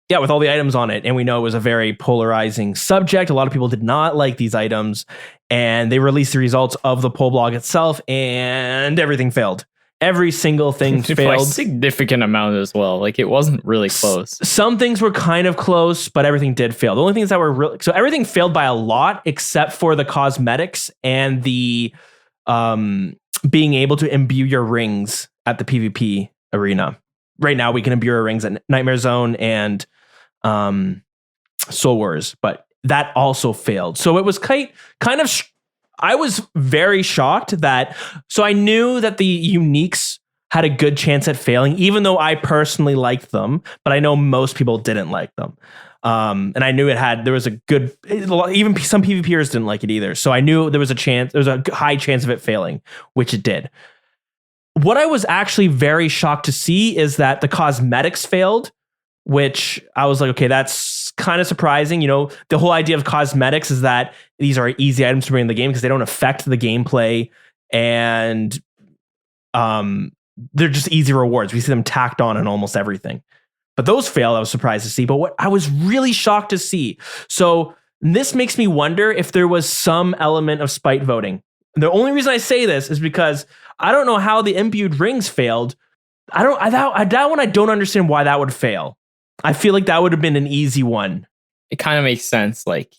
with all the items on it. And we know it was a very polarizing subject. A lot of people did not like these items, and they released the results of the poll blog itself, and everything failed. Every single thing failed. By a significant amount as well. Like, it wasn't really close. Some things were kind of close, but everything did fail. The only things that were really... So everything failed by a lot, except for the cosmetics and the being able to imbue your rings at the PvP arena. Right now, we can imbue our rings at Nightmare Zone and Soul Wars, but that also failed. So it was kind of... I was very shocked that... So I knew that the uniques had a good chance at failing, even though I personally liked them, but I know most people didn't like them. And I knew there was a good... Even some PvPers didn't like it either. So I knew there was a high chance of it failing, which it did. What I was actually very shocked to see is that the cosmetics failed, which I was like, okay, that's kind of surprising. You know, the whole idea of cosmetics is that these are easy items to bring in the game because they don't affect the gameplay, and they're just easy rewards. We see them tacked on almost everything. But those failed, I was surprised to see. But what I was really shocked to see. So this makes me wonder if there was some element of spite voting. The only reason I say this is because I don't know how the imbued rings failed. That one I don't understand why that would fail. I feel like that would have been an easy one. It kind of makes sense. Like,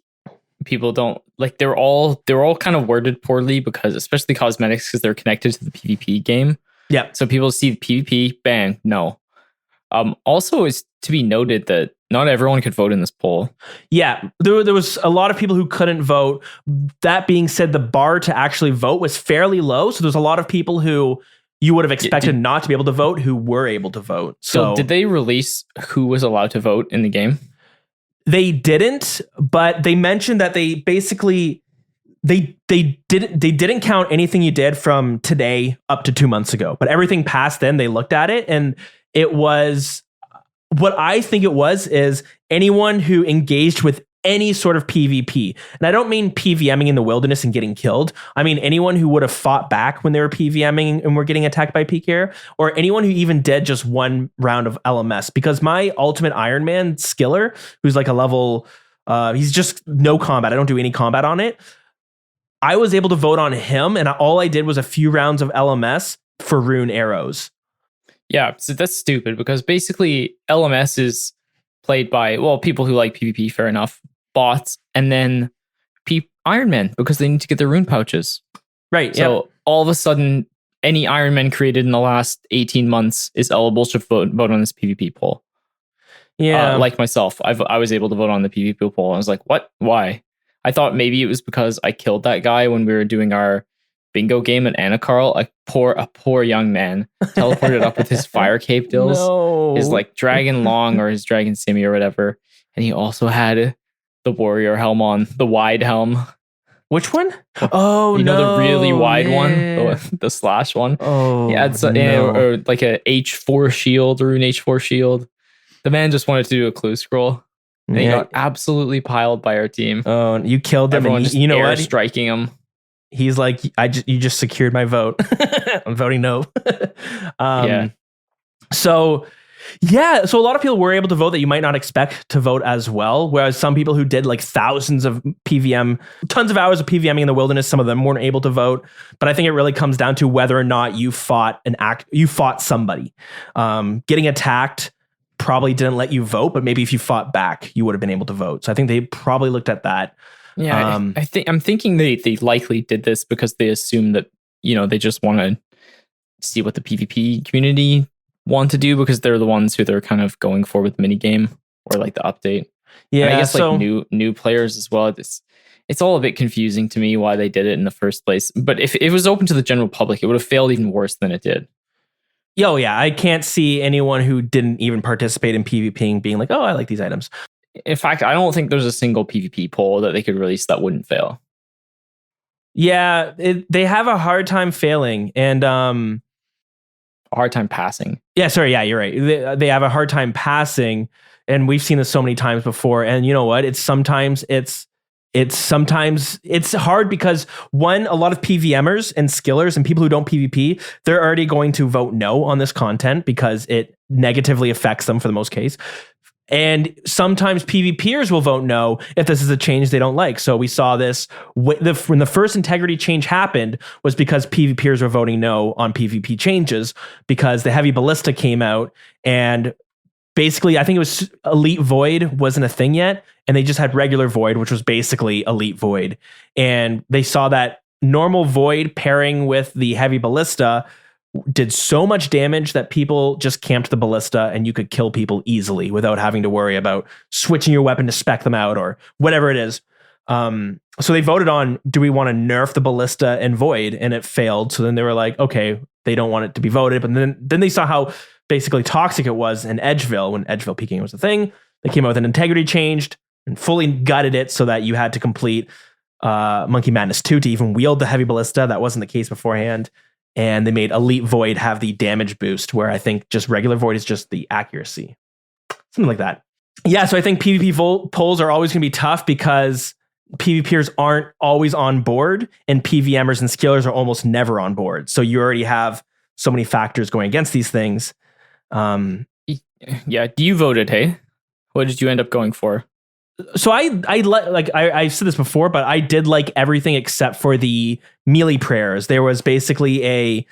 people don't like, they're all kind of worded poorly, because especially cosmetics, because they're connected to the PvP game. Yeah. So people see the PvP, bang, no. Also, is to be noted that not everyone could vote in this poll. Yeah, there was a lot of people who couldn't vote. That being said, the bar to actually vote was fairly low. So there's a lot of people who you would have expected not to be able to vote who were able to vote. So did they release who was allowed to vote in the game? They didn't, but they mentioned that they basically they didn't count anything you did from today up to 2 months ago. But everything past then, they looked at it, and it was, what I think it was, is anyone who engaged with any sort of PvP. And I don't mean PVMing in the wilderness and getting killed. I mean anyone who would have fought back when they were PVMing and were getting attacked by PKer, or anyone who even did just one round of LMS. Because my ultimate Iron Man, Skiller, who's like a level, he's just no combat. I don't do any combat on it. I was able to vote on him, and all I did was a few rounds of LMS for rune arrows. Yeah, so that's stupid, because basically LMS is played by, well, people who like PvP, fair enough, bots, and then Iron Men, because they need to get their rune pouches. Right. So all of a sudden, any Iron Man created in the last 18 months is eligible to vote on this PvP poll. Yeah. Like myself, I was able to vote on the PvP poll. I was like, what? Why? I thought maybe it was because I killed that guy when we were doing our bingo game at Anakarl. A poor young man teleported up with his fire cape dills, his like dragon long or his dragon simi or whatever, and he also had the warrior helm on, the wide helm. Which one? Oh, you know, the really wide yeah. one, the slash one. Oh, yeah, it's or like a H4 shield, or an H4 shield. The man just wanted to do a clue scroll, and he got absolutely piled by our team. Oh, you killed him. Everyone And just you know what? striking him. He's like, you just secured my vote. I'm voting no. Yeah. So a lot of people were able to vote that you might not expect to vote as well. Whereas some people who did like thousands of PVM, tons of hours of PVMing in the wilderness, some of them weren't able to vote. But I think it really comes down to whether or not you fought somebody. Getting attacked probably didn't let you vote, but maybe if you fought back, you would have been able to vote. So I think they probably looked at that. Yeah, I'm thinking they likely did this because they assume that, you know, they just want to see what the PvP community want to do, because they're the ones who they're kind of going for with minigame or like the update. Yeah, and I guess like new players as well. It's all a bit confusing to me why they did it in the first place. But if it was open to the general public, it would have failed even worse than it did. Oh yeah, I can't see anyone who didn't even participate in PvPing being like, oh, I like these items. In fact, I don't think there's a single PvP poll that they could release that wouldn't fail. Yeah, they have a hard time failing, and a hard time passing. Yeah, sorry, yeah, you're right. They have a hard time passing, and we've seen this so many times before. And you know what? It's sometimes hard because one, a lot of PVMers and skillers and people who don't PvP, they're already going to vote no on this content because it negatively affects them for the most case. And sometimes PvPers will vote no if this is a change they don't like. So we saw this when the first integrity change happened, was because PvPers were voting no on PvP changes because the heavy ballista came out, and basically I think it was Elite Void wasn't a thing yet, and they just had regular Void, which was basically Elite Void. And they saw that normal Void pairing with the heavy ballista did so much damage that people just camped the ballista, and you could kill people easily without having to worry about switching your weapon to spec them out or whatever it is. So they voted on, do we want to nerf the ballista and Void? And it failed. So then they were like, okay, they don't want it to be voted. But then they saw how basically toxic it was in Edgeville when Edgeville peaking was a thing. They came out with an integrity changed and fully gutted it so that you had to complete Monkey Madness 2 to even wield the heavy ballista. That wasn't the case beforehand. And they made Elite Void have the damage boost, where I think just regular Void is just the accuracy. Something like that. Yeah, so I think PvP polls are always going to be tough because PvPers aren't always on board, and PVMers and skillers are almost never on board. So you already have so many factors going against these things. Yeah, you voted, hey? What did you end up going for? So I've said this before, but I did like everything except for the melee prayers. There was basically a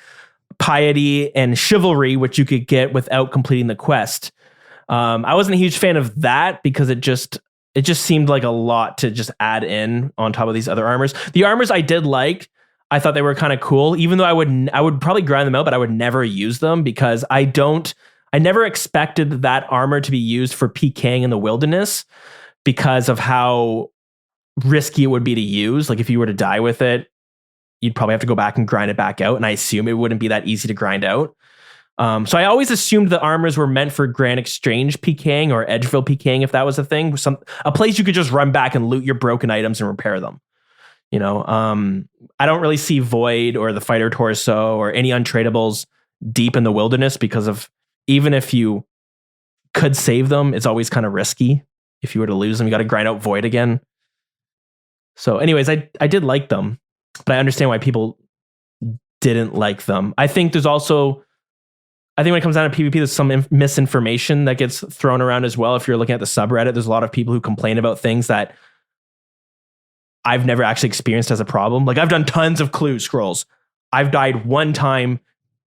piety and chivalry, which you could get without completing the quest. I wasn't a huge fan of that because it just seemed like a lot to just add in on top of these other armors. The armors I did like. I thought they were kind of cool, even though I would probably grind them out, but I would never use them because I never expected that armor to be used for PKing in the wilderness, because of how risky it would be to use. Like if you were to die with it, you'd probably have to go back and grind it back out. And I assume it wouldn't be that easy to grind out. So I always assumed the armors were meant for Grand Exchange PKing or Edgeville PKing, if that was a thing. A place you could just run back and loot your broken items and repair them. You know, I don't really see Void or the Fighter Torso or any untradables deep in the wilderness, because of, even if you could save them, it's always kind of risky. If you were to lose them, you got to grind out Void again. So anyways, I did like them, but I understand why people didn't like them. I think when it comes down to PvP, there's some misinformation that gets thrown around as well. If you're looking at the subreddit, there's a lot of people who complain about things that I've never actually experienced as a problem. Like I've done tons of clue scrolls. I've died one time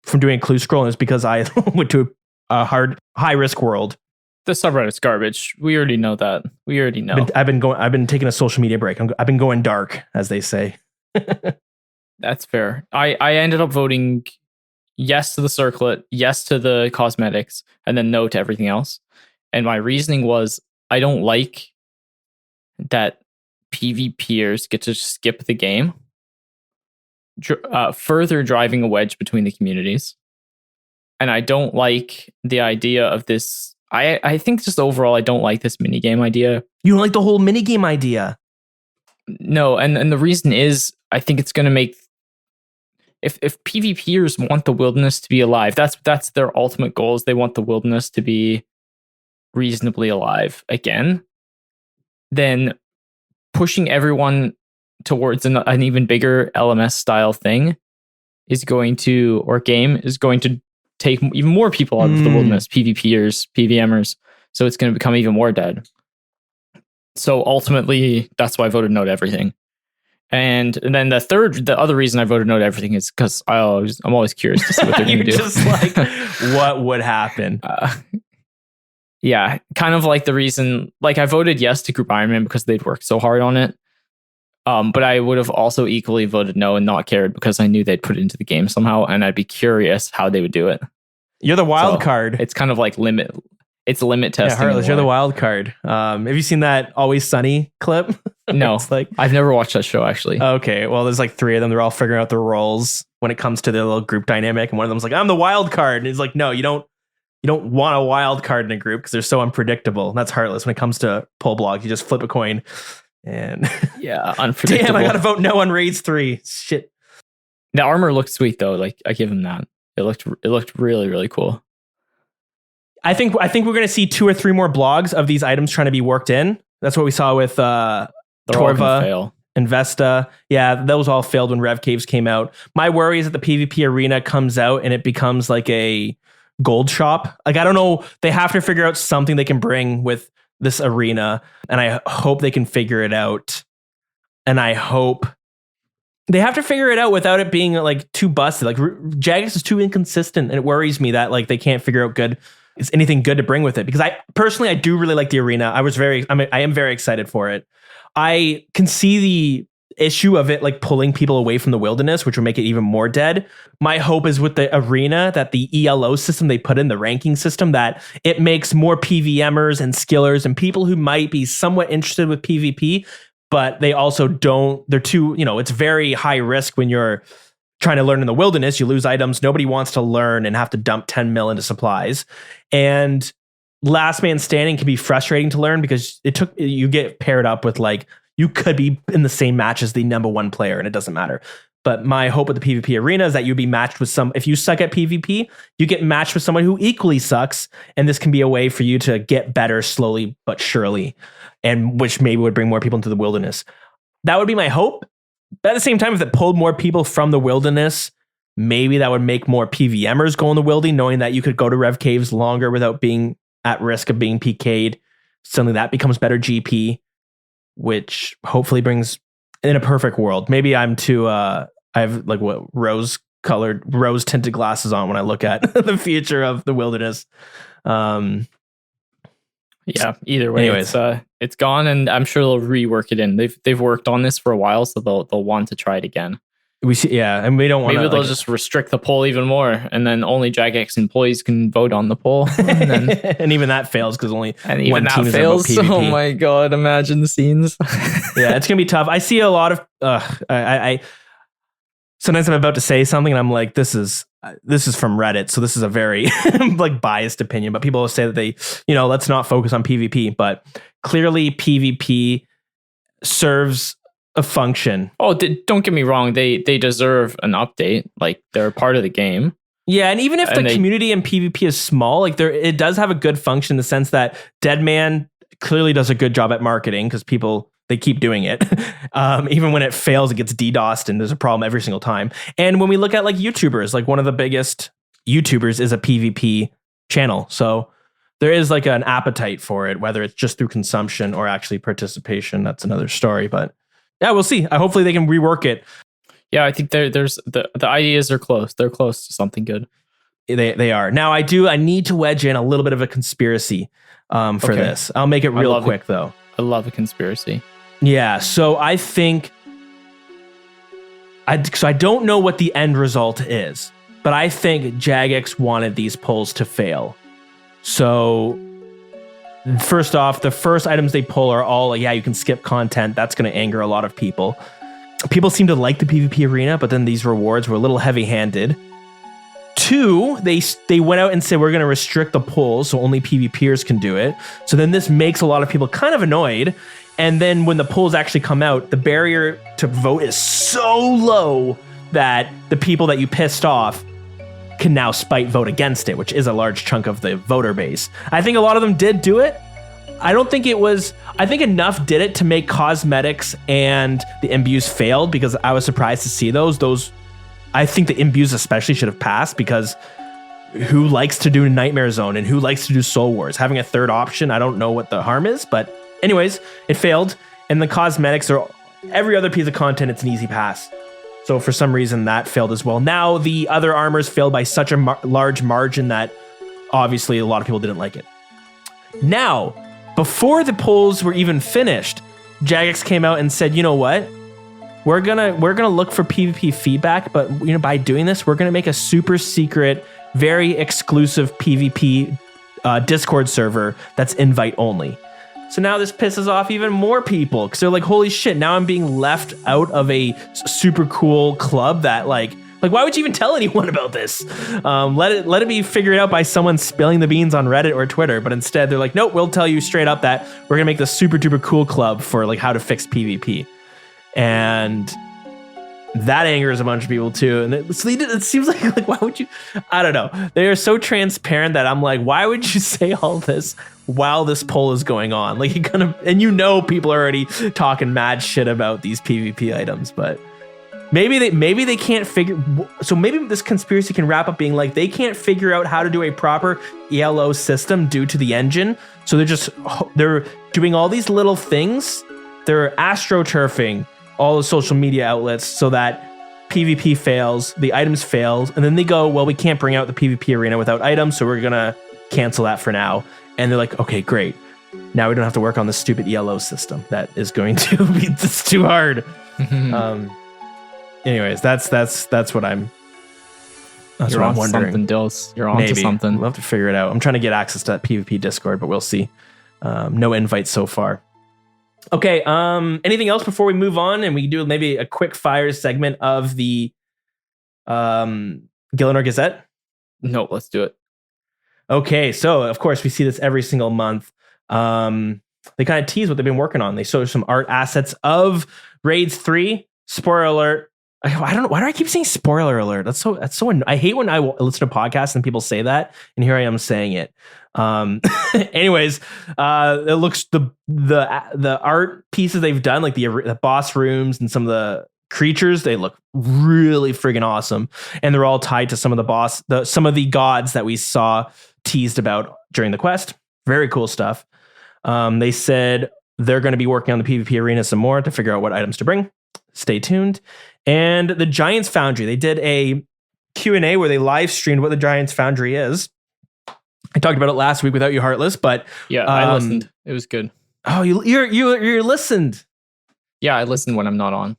from doing a clue scroll, and it's because I went to a high risk world. The subreddit's garbage. We already know that. We already know. I've been taking a social media break. I've been going dark, as they say. That's fair. I ended up voting yes to the circlet, yes to the cosmetics, and then no to everything else. And my reasoning was I don't like that PvPers get to skip the game, further driving a wedge between the communities. And I don't like the idea of this. I think just overall, I don't like this minigame idea. You don't like the whole minigame idea? No, and the reason is I think it's going to make if PvPers want the wilderness to be alive, that's their ultimate goals. They want the wilderness to be reasonably alive again. Then pushing everyone towards an even bigger LMS style thing is going to take even more people out of the wilderness, PvPers, PVMers. So it's going to become even more dead. So ultimately, that's why I voted no to everything. And then the other reason I voted no to everything is because I'm always curious to see what they're going to do. Just like, what would happen? Yeah, kind of like the reason, like I voted yes to Group Iron Man because they'd worked so hard on it. But I would have also equally voted no and not cared because I knew they'd put it into the game somehow, and I'd be curious how they would do it. You're the wild card. It's kind of like limit testing. Yeah, Heartless, you're the wild card. Have you seen that Always Sunny clip? No, It's like, I've never watched that show actually. okay, well, there's like 3 of them. They're all figuring out their roles when it comes to their little group dynamic, and one of them's like, "I'm the wild card," and he's like, "No, you don't want a wild card in a group because they're so unpredictable." And that's Heartless when it comes to pull blogs. You just flip a coin, and Yeah, unpredictable. damn, I gotta vote no on Raids 3. Shit. The armor looked sweet though. Like I give him that. It looked really, really cool. I think we're gonna see 2 or 3 more blogs of these items trying to be worked in. That's what we saw with Torva and Vesta. Yeah, those all failed when Rev Caves came out. My worry is that the PvP arena comes out and it becomes like a gold shop. Like, I don't know. They have to figure out something they can bring with this arena, and I hope they can figure it out. And I hope they have to figure it out without it being like too busted. Like Jagex is too inconsistent, and it worries me that like they can't figure out is anything good to bring with it. Because I do really like the arena. I am very excited for it. I can see the issue of it like pulling people away from the wilderness, which would make it even more dead. My hope is with the arena that the ELO system they put in, the ranking system, that it makes more PVMers and skillers and people who might be somewhat interested with PvP, but they also they're too, it's very high risk when you're trying to learn in the wilderness. You lose items. Nobody wants to learn and have to dump 10 mil into supplies. And last man standing can be frustrating to learn because you get paired up with like, you could be in the same match as the number 1 player and it doesn't matter. But my hope with the PvP arena is that you'd be matched with if you suck at PvP, you get matched with someone who equally sucks. And this can be a way for you to get better slowly but surely, and which maybe would bring more people into the wilderness. That would be my hope. But at the same time, if it pulled more people from the wilderness, maybe that would make more PVMers go in the wildy, knowing that you could go to Rev Caves longer without being at risk of being PK'd. Suddenly that becomes better GP, which hopefully brings, in a perfect world. Maybe I'm too, I have like rose tinted glasses on when I look at the future of the wilderness. Yeah, either way, anyways, it's gone, and I'm sure they'll rework it in. They've worked on this for a while, so they'll want to try it again. We see, yeah, and we don't want. Maybe they'll just restrict the poll even more, and then only Jagex employees can vote on the poll, and, then, and even that fails because only even one that team fails. is about PvP. Oh my god! Imagine the scenes. Yeah, it's gonna be tough. I see a lot of. I sometimes I'm about to say something, and I'm like, this is from Reddit, so this is a very like biased opinion. But people will say that they, let's not focus on PvP, but clearly PvP serves a function. Oh, don't get me wrong. They deserve an update. Like, they're part of the game. Yeah, and even if the community in PvP is small, like it does have a good function in the sense that Deadman clearly does a good job at marketing because they keep doing it. Even when it fails, it gets DDoSed and there's a problem every single time. And when we look at like YouTubers, like one of the biggest YouTubers is a PvP channel. So there is like an appetite for it, whether it's just through consumption or actually participation. That's another story, but yeah, we'll see. Hopefully they can rework it. Yeah, I think there's the ideas are close. They're close to something good. They are. Now I need to wedge in a little bit of a conspiracy for this. I'll make it real quick though. I love a conspiracy. Yeah, so I think I don't know what the end result is, but I think Jagex wanted these polls to fail. So First off, the first items they pull are all like, yeah, you can skip content. That's going to anger a lot of people. People seem to like the PvP arena, but then these rewards were a little heavy-handed. 2, they went out and said, we're going to restrict the pulls so only PvPers can do it. So then this makes a lot of people kind of annoyed. And then when the pulls actually come out, the barrier to vote is so low that the people that you pissed off can now spite vote against it, which is a large chunk of the voter base. I think a lot of them did do it. I think enough did it to make cosmetics and the imbues failed, because I was surprised to see those. I think the imbues especially should have passed, because who likes to do Nightmare Zone and who likes to do Soul Wars? Having a third option, I don't know what the harm is, but anyways, it failed. And the cosmetics are every other piece of content, it's an easy pass. So for some reason that failed as well. Now the other armors failed by such a large margin that obviously a lot of people didn't like it. Now, before the polls were even finished, Jagex came out and said, you know what? We're gonna look for PvP feedback, but by doing this, we're gonna make a super secret, very exclusive PvP Discord server that's invite only. So now this pisses off even more people, because they're like, holy shit, now I'm being left out of a super cool club that like why would you even tell anyone about this? Let it be figured out by someone spilling the beans on Reddit or Twitter. But instead they're like, nope, we'll tell you straight up that we're gonna make this super duper cool club for like how to fix PvP. And that angers a bunch of people too. And it seems like why would you? I don't know. They are so transparent that I'm like, why would you say all this while this poll is going on? Like, people are already talking mad shit about these PvP items, but maybe they can't figure. So maybe this conspiracy can wrap up being like they can't figure out how to do a proper ELO system due to the engine. So they're doing all these little things. They're astroturfing all the social media outlets so that PvP fails, the items fails, and then they go, well, we can't bring out the PvP arena without items, so we're gonna cancel that for now. And they're like, okay, great. Now we don't have to work on this stupid ELO system that is going to be just too hard. Anyways, that's what I'm. That's You're what on I'm wondering. something, Dills. You're on to something. We'll have to figure it out. I'm trying to get access to that PvP Discord, but we'll see. No invites so far. Okay, anything else before we move on and we do maybe a quick fire segment of the Gielinor Gazette? No, let's do it. Okay, so of course we see this every single month. They kind of tease what they've been working on. They show some art assets of Raids 3. Spoiler alert. I don't know. Why do I keep saying spoiler alert? That's so I hate when I listen to podcasts and people say that, and here I am saying it. Anyways, it looks the art pieces they've done, like the boss rooms and some of the creatures, they look really friggin' awesome, and they're all tied to some of some of the gods that we saw teased about during the quest. Very cool stuff. They said they're going to be working on the PvP arena some more to figure out what items to bring. Stay tuned. And the Giants Foundry, they did a Q&A where they live streamed what the Giants Foundry is. I talked about it last week without you, Heartless, but yeah, I listened. It was good. Oh, you listened. Yeah, I listened when I'm not on.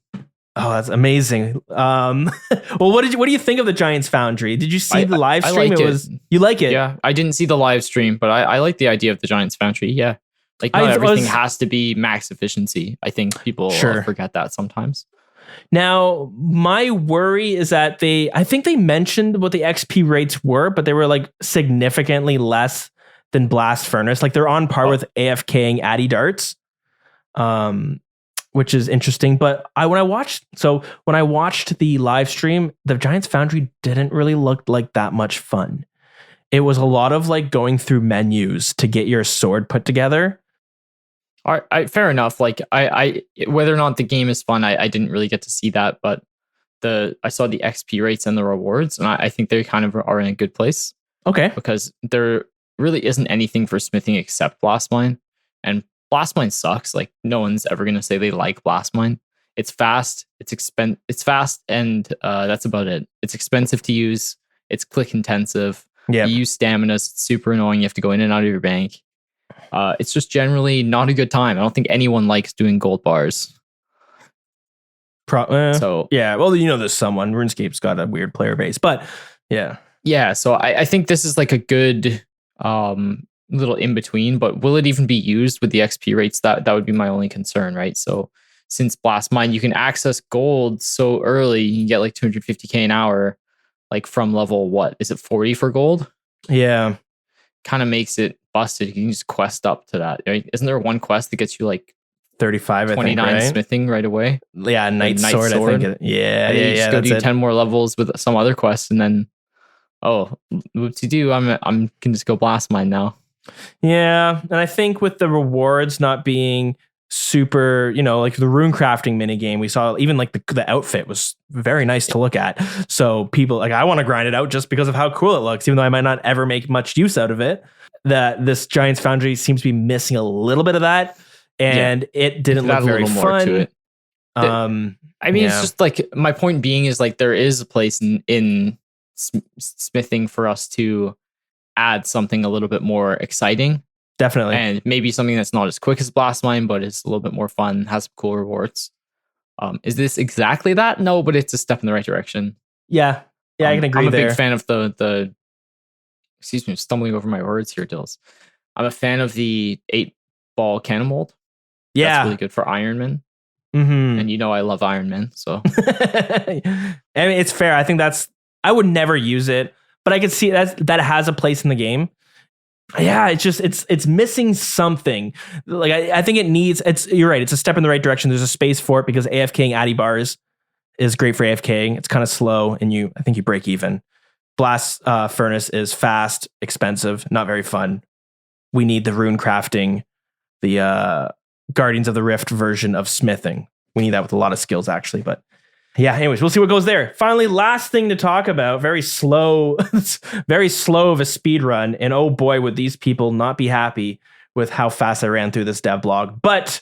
Oh, that's amazing. Well, what do you think of the Giants Foundry? Did you see the live stream? You like it? Yeah, I didn't see the live stream, but I like the idea of the Giants Foundry. Yeah, like not everything has to be max efficiency. I think people forget that sometimes. Now, my worry is that I think they mentioned what the XP rates were, but they were like significantly less than Blast Furnace. Like they're on par with AFKing Addy Darts, which is interesting. But when I watched the live stream, the Giants Foundry didn't really look like that much fun. It was a lot of like going through menus to get your sword put together. All right, fair enough. Like I whether or not the game is fun, I didn't really get to see that, but I saw the XP rates and the rewards, and I think they kind of are in a good place. Okay. Because there really isn't anything for smithing except Blastmine, and Blastmine sucks. Like no one's ever gonna say they like Blastmine. It's fast, it's fast, and that's about it. It's expensive to use. It's click intensive. Yeah. You use stamina. It's super annoying. You have to go in and out of your bank. It's just generally not a good time. I don't think anyone likes doing gold bars. So yeah, well, there's someone. RuneScape's got a weird player base, but yeah. So I think this is like a good little in between, but will it even be used with the XP rates? That would be my only concern, right? So since Blast Mine, you can access gold so early, you can get like 250k an hour, like from level, what is it, 40 for gold? Yeah. Kind of makes it busted. You can just quest up to that, right? Isn't there one quest that gets you like 35, 29 I think, right? smithing right away? Yeah, Knight's Knight's Sword, Sword. I think. Yeah, You yeah, just go that's do it. 10 more levels with some other quests, and then whoopsie-doo, I'm can just go Blast Mine now. Yeah, and I think with the rewards not being super, like the rune crafting mini game, we saw even like the outfit was very nice to look at. So people like, I want to grind it out just because of how cool it looks, even though I might not ever make much use out of it. That this Giants Foundry seems to be missing a little bit of that, and it didn't look very fun. To it. It's just like, my point being is like there is a place in smithing for us to add something a little bit more exciting. Definitely. And maybe something that's not as quick as Blast Mine, but is a little bit more fun, has some cool rewards. Is this exactly that? No, but it's a step in the right direction. Yeah. Yeah, I can agree I'm a there. big fan of the excuse me, I'm stumbling over my words here, Dills. I'm a fan of the 8-ball cannon mold. Yeah. That's really good for Ironman. Mm-hmm. And I love Ironman, so. I mean, it's fair. I think I would never use it, but I could see that has a place in the game. Yeah, it's missing something. Like I think you're right. It's a step in the right direction. There's a space for it because AFKing Addy bars is great for AFKing. It's kind of slow and I think you break even. Blast Furnace is fast, expensive, not very fun. We need the rune crafting, the Guardians of the Rift version of smithing. We need that with a lot of skills actually, but yeah, anyways, we'll see what goes there. Finally, last thing to talk about, very slow of a speed run. And oh boy, would these people not be happy with how fast I ran through this dev blog. But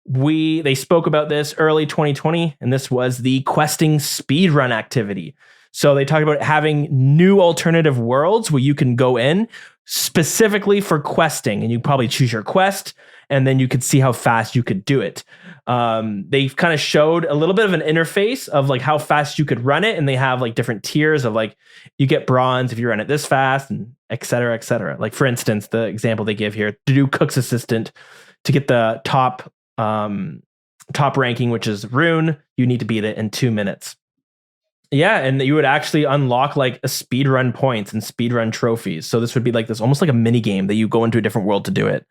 they spoke about this early 2020, and this was the questing speed run activity. So they talked about having new alternative worlds where you can go in specifically for questing, and you probably choose your quest, and then you could see how fast you could do it. They kind of showed a little bit of an interface of like how fast you could run it, and they have like different tiers of like you get bronze if you run it this fast, and et cetera, et cetera. Like for instance, the example they give here, to do Cook's Assistant, to get the top ranking, which is rune, you need to beat it in 2 minutes. Yeah, and you would actually unlock like a speedrun points and speedrun trophies. So this would be like this, almost like a mini game that you go into a different world to do it.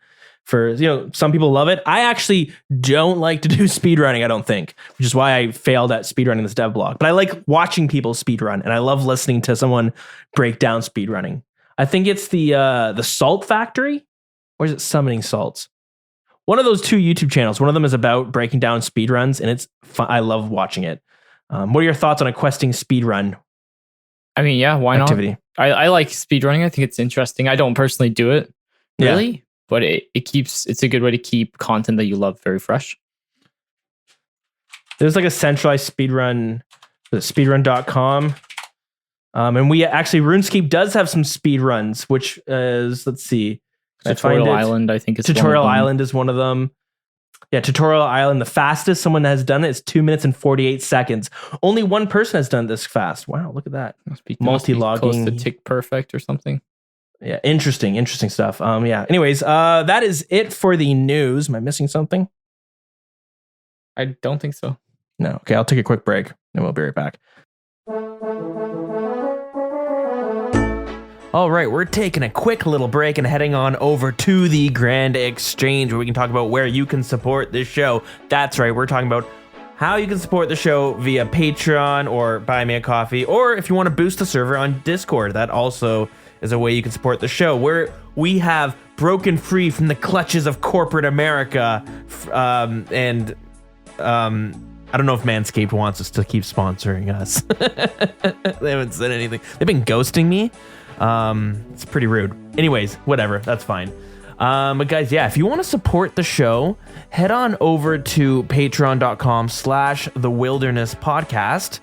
For some people love it. I actually don't like to do speedrunning, I don't think, which is why I failed at speedrunning this dev blog. But I like watching people speedrun, and I love listening to someone break down speedrunning. I think it's the Salt Factory, or is it Summoning Salts? One of those two YouTube channels. One of them is about breaking down speedruns, and it's fun. I love watching it. What are your thoughts on a questing speedrun? I mean, yeah, why activity? Not? I like speedrunning. I think it's interesting. I don't personally do it, really, but it's a good way to keep content that you love very fresh. There's like a centralized speedrun, speedrun.com. And we actually, RuneScape does have some speedruns, which is, let's see. Tutorial Island, I think is Tutorial Island is one of them. Yeah, Tutorial Island, the fastest someone has done it is 2 minutes and 48 seconds. Only one person has done this fast. Wow, look at that. Must be multi-logging. Close to Tick Perfect or something. Yeah, interesting stuff. Yeah. Anyways, that is it for the news. Am I missing something? I don't think so. No. Okay, I'll take a quick break and we'll be right back. All right, we're taking a quick little break and heading on over to the Grand Exchange where we can talk about where you can support this show. That's right, we're talking about how you can support the show via Patreon or Buy Me a Coffee, or if you want to boost the server on Discord, that also is a way you can support the show, where we have broken free from the clutches of corporate America. I don't know if Manscaped wants us to keep sponsoring us. They haven't said anything. They've been ghosting me. It's pretty rude. Anyways, whatever, that's fine. But guys, yeah, if you want to support the show, head on over to patreon.com/thewildernesspodcast.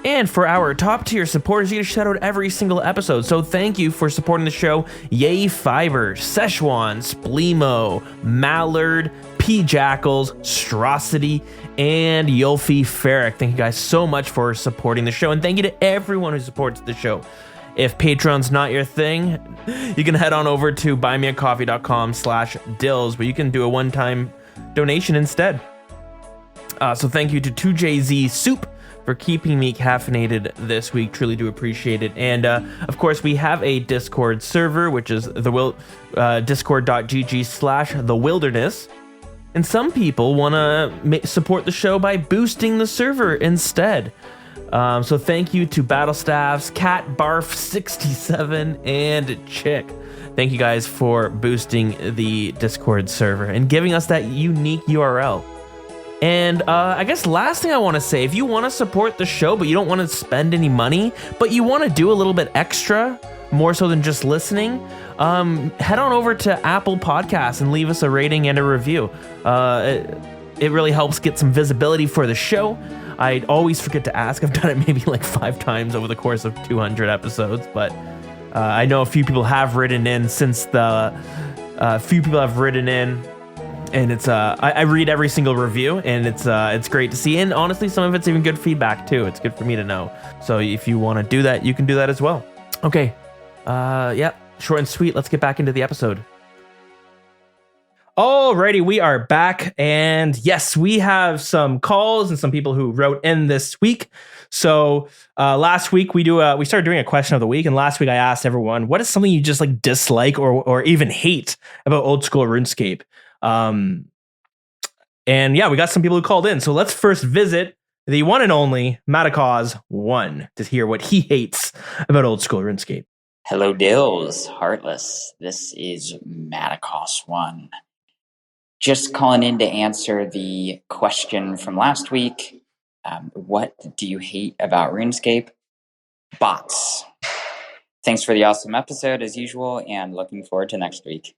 And for our top tier supporters, you get a shout out every single episode. So thank you for supporting the show. Yay Fiber, Szechuan, Spleemo, Mallard, P Jackals, Strosity, and Yulfi Ferrick. Thank you guys so much for supporting the show. And thank you to everyone who supports the show. If Patreon's not your thing, you can head on over to buymeacoffee.com/dills, where you can do a one-time donation instead. So thank you to 2JZ Soup for keeping me caffeinated this week. Truly do appreciate it. And of course, we have a Discord server, which is discord.gg/thewilderness. And some people want to support the show by boosting the server instead. So thank you to Battle Staffs, Cat Barf 67, and Chick. Thank you guys for boosting the Discord server and giving us that unique URL. And I guess last thing I want to say, if you want to support the show, but you don't want to spend any money, but you want to do a little bit extra, more so than just listening, head on over to Apple Podcasts and leave us a rating and a review. It really helps get some visibility for the show. I always forget to ask. I've done it maybe like 5 times over the course of 200 episodes, but I know a few people have written in and it's I read every single review, and it's great to see. And honestly, some of it's even good feedback too. It's good for me to know. So if you want to do that, you can do that as well. Okay, short and sweet. Let's get back into the episode. Alrighty, we are back, and yes, we have some calls and some people who wrote in this week. So last week we started doing a question of the week, and last week I asked everyone, what is something you just like dislike or even hate about old school RuneScape? And yeah, we got some people who called in. So let's first visit the one and only Matacause1 to hear what he hates about old school RuneScape. Hello, Dills, Heartless. This is Matacause1. Just calling in to answer the question from last week. What do you hate about RuneScape? Bots. Thanks for the awesome episode as usual, and looking forward to next week.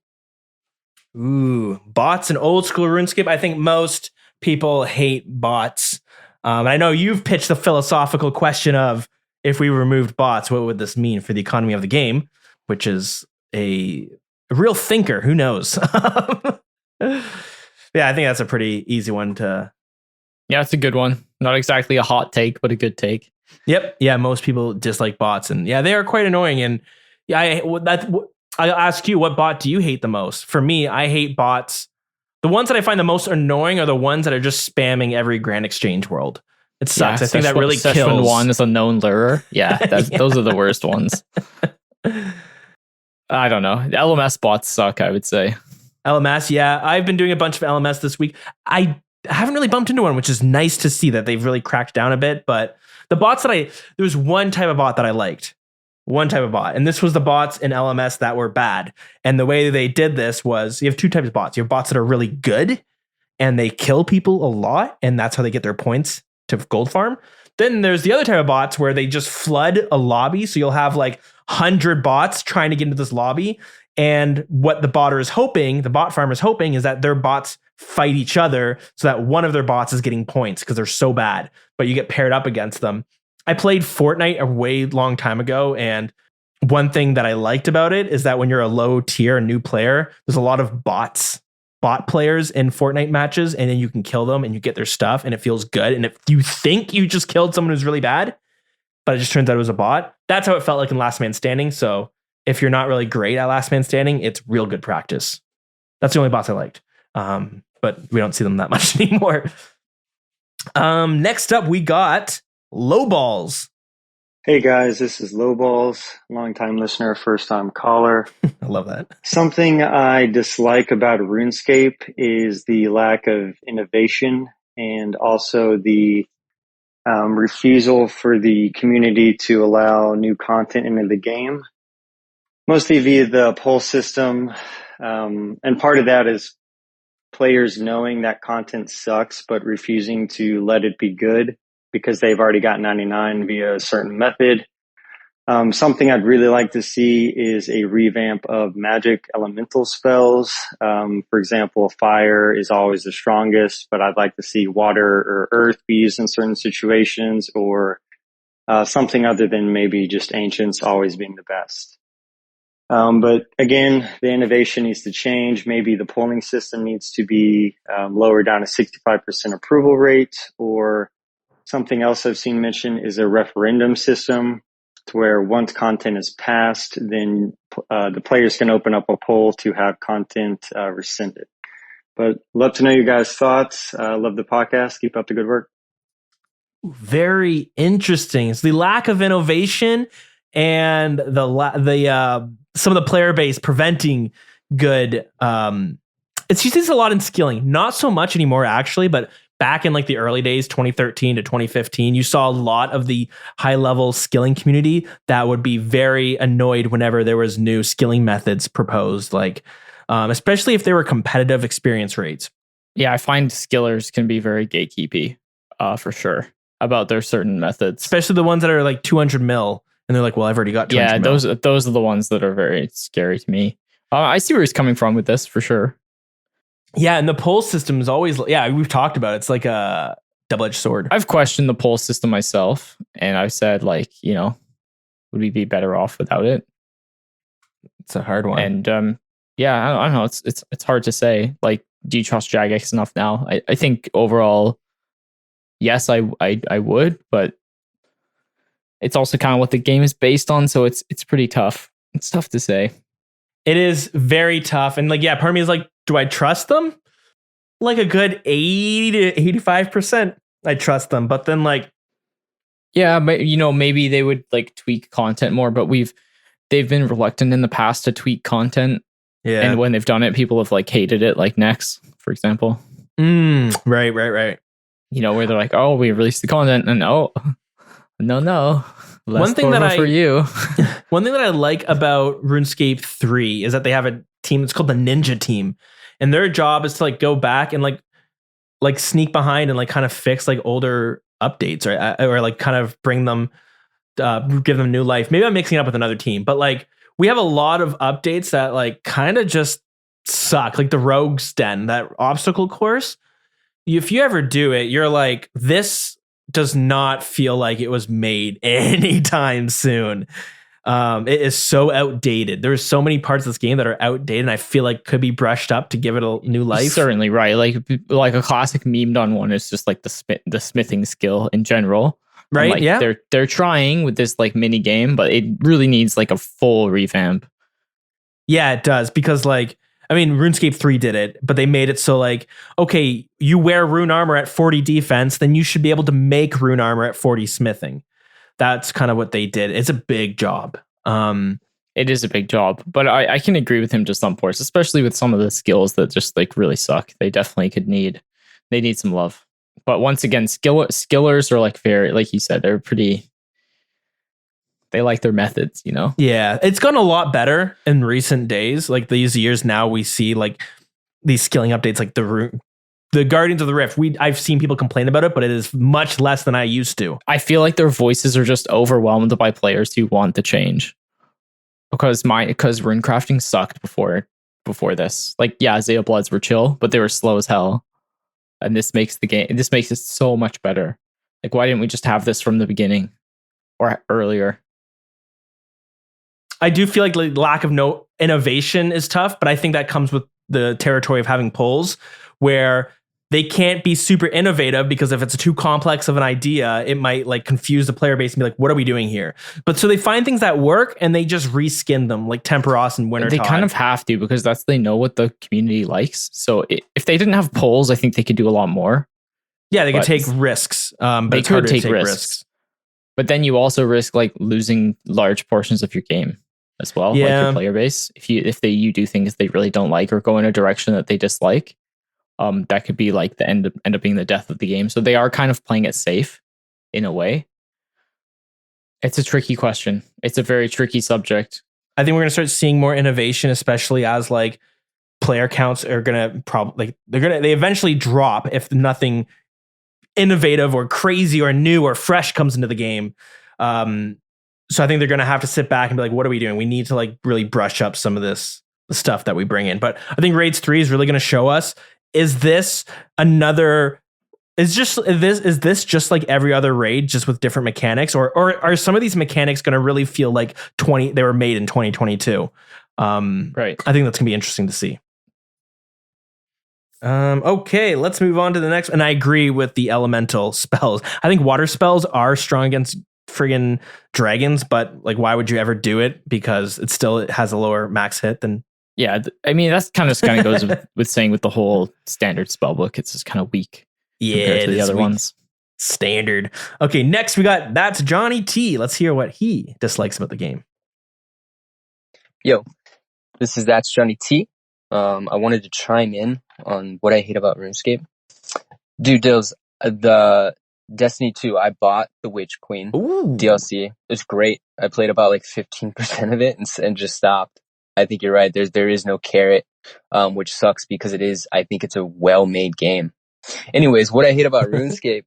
Ooh, bots and old school RuneScape. I think most people hate bots. I know you've pitched the philosophical question of, if we removed bots, what would this mean for the economy of the game? Which is a real thinker. Who knows? Yeah, I think that's a pretty easy one to... Yeah, it's a good one. Not exactly a hot take, but a good take. Yep. Yeah, most people dislike bots, and yeah, they are quite annoying. And yeah, I'll ask you, what bot do you hate the most? For me, I hate bots. The ones that I find the most annoying are the ones that are just spamming every Grand Exchange world. It sucks. I think that really kills. One is a known lurer. Yeah, those are the worst ones. I don't know. The LMS bots suck, I would say. LMS, yeah. I've been doing a bunch of LMS this week. I haven't really bumped into one, which is nice to see that they've really cracked down a bit. But the bots there was one type of bot that I liked. One type of bot. And this was the bots in LMS that were bad. And the way they did this was, you have two types of bots. You have bots that are really good and they kill people a lot, and that's how they get their points to gold farm. Then there's the other type of bots where they just flood a lobby. So you'll have like 100 bots trying to get into this lobby. And what the bot farmer is hoping is that their bots fight each other so that one of their bots is getting points because they're so bad, but you get paired up against them. I played Fortnite a way long time ago, and one thing that I liked about it is that when you're a low tier, a new player, there's a lot of bot players in Fortnite matches, and then you can kill them and you get their stuff and it feels good. And if you think you just killed someone who's really bad, but it just turns out it was a bot, that's how it felt like in Last Man Standing. So if you're not really great at Last Man Standing, it's real good practice. That's the only bots I liked. But we don't see them that much anymore. Next up, we got Lowballs. Hey guys, this is Lowballs, longtime listener, first time caller. I love that. Something I dislike about RuneScape is the lack of innovation and also the refusal for the community to allow new content into the game, mostly via the poll system. And part of that is players knowing that content sucks, but refusing to let it be good because they've already got 99 via a certain method. Something I'd really like to see is a revamp of magic elemental spells. For example, fire is always the strongest, but I'd like to see water or earth be used in certain situations, or something other than maybe just ancients always being the best. But again, the innovation needs to change. Maybe the polling system needs to be lowered down to 65% approval rate, or something else I've seen mentioned is a referendum system to where once content is passed, then the players can open up a poll to have content rescinded. But love to know your guys' thoughts. Love the podcast. Keep up the good work. Very interesting. It's the lack of innovation and the some of the player base preventing good. It's used a lot in skilling, not so much anymore actually, but back in like the early days, 2013 to 2015, you saw a lot of the high level skilling community that would be very annoyed whenever there was new skilling methods proposed, like especially if they were competitive experience rates. Yeah, I find skillers can be very gatekeepy, for sure, about their certain methods. Especially the ones that are like 200 mil, and they're like, "Well, I've already got 200 mil." Those are the ones that are very scary to me. I see where he's coming from with this for sure. Yeah, and the poll system is always, we've talked about it. It's like a double-edged sword. I've questioned the poll system myself, and I've said, like, you know, would we be better off without it? It's a hard one. And I don't know. It's hard to say. Like, do you trust Jagex enough now? I think overall, yes, I would, but it's also kind of what the game is based on, so it's pretty tough. It's tough to say. It is very tough. And like, part of me is like, do I trust them? Like a good 80 to 85%, I trust them. But then like, yeah, but you know, maybe they would like tweak content more, but they've been reluctant in the past to tweak content. Yeah. And when they've done it, people have like hated it, like Nex, for example. Right. You know, where they're like, oh, we released the content, and no. One thing that for you. One thing that I like about RuneScape 3 is that they have a team that's called the Ninja Team, and their job is to like go back and like sneak behind and like kind of fix like older updates, or like kind of bring them, give them new life. Maybe I'm mixing it up with another team, but like we have a lot of updates that like kind of just suck, like the Rogue's Den, that obstacle course. If you ever do it, you're like, this does not feel like it was made anytime soon. It is so outdated. There's so many parts of this game that are outdated, and I feel like could be brushed up to give it a new life. Certainly, right. Like a classic meme done one is just like the smithing skill in general. Right. Like, yeah. They're trying with this like mini game, but it really needs like a full revamp. Yeah, it does, because like, I mean, RuneScape 3 did it, but they made it so like, okay, you wear rune armor at 40 defense, then you should be able to make rune armor at 40 smithing. That's kind of what they did. It's a big job. It is a big job, but I can agree with him to some parts, especially with some of the skills that just like really suck. They definitely they need some love. But once again, skillers are like very, like you said, they like their methods, you know? Yeah, it's gotten a lot better in recent days. Like these years now, we see like these skilling updates, like the Guardians of the Rift. I've seen people complain about it, but it is much less than I used to. I feel like their voices are just overwhelmed by players who want the change. Because runecrafting sucked before this. Like, yeah, Zaya Bloods were chill, but they were slow as hell. And this makes it so much better. Like, why didn't we just have this from the beginning or earlier? I do feel like lack of no innovation is tough, but I think that comes with the territory of having polls where they can't be super innovative, because if it's too complex of an idea, it might like confuse the player base and be like, what are we doing here? But so they find things that work and they just reskin them, like Temperos and Wintertod. They kind of have to, because they know what the community likes. So if they didn't have polls, I think they could do a lot more. Yeah, they could take risks. But they it's harder could take to take risks. But then you also risk like losing large portions of your game as well, like your player base. If you do things they really don't like or go in a direction that they dislike, that could be like end up being the death of the game. So they are kind of playing it safe in a way. It's a tricky question. It's a very tricky subject. I think we're going to start seeing more innovation, especially as like player counts are going to they eventually drop if nothing innovative or crazy or new or fresh comes into the game. So I think they're going to have to sit back and be like, what are we doing? We need to like really brush up some of this stuff that we bring in. But I think Raids 3 is really going to show us, is this just like every other raid, just with different mechanics, or are some of these mechanics going to really feel like they were made in 2022? Right. I think that's going to be interesting to see. Okay, let's move on to the next. And I agree with the elemental spells. I think water spells are strong against friggin' dragons, but like, why would you ever do it? Because it has a lower max hit than. Yeah, I mean that's kind of goes with saying with the whole standard spellbook, it's just kind of weak compared to the other ones. Standard. Okay, next we got That's Johnny T. Let's hear what he dislikes about the game. Yo, this is That's Johnny T. I wanted to chime in on what I hate about RuneScape. Dude, Dills, the Destiny 2, I bought the Witch Queen DLC. It's great. I played about like 15% of it and just stopped. I think you're right. There is no carrot, which sucks because I think it's a well-made game. Anyways, what I hate about RuneScape,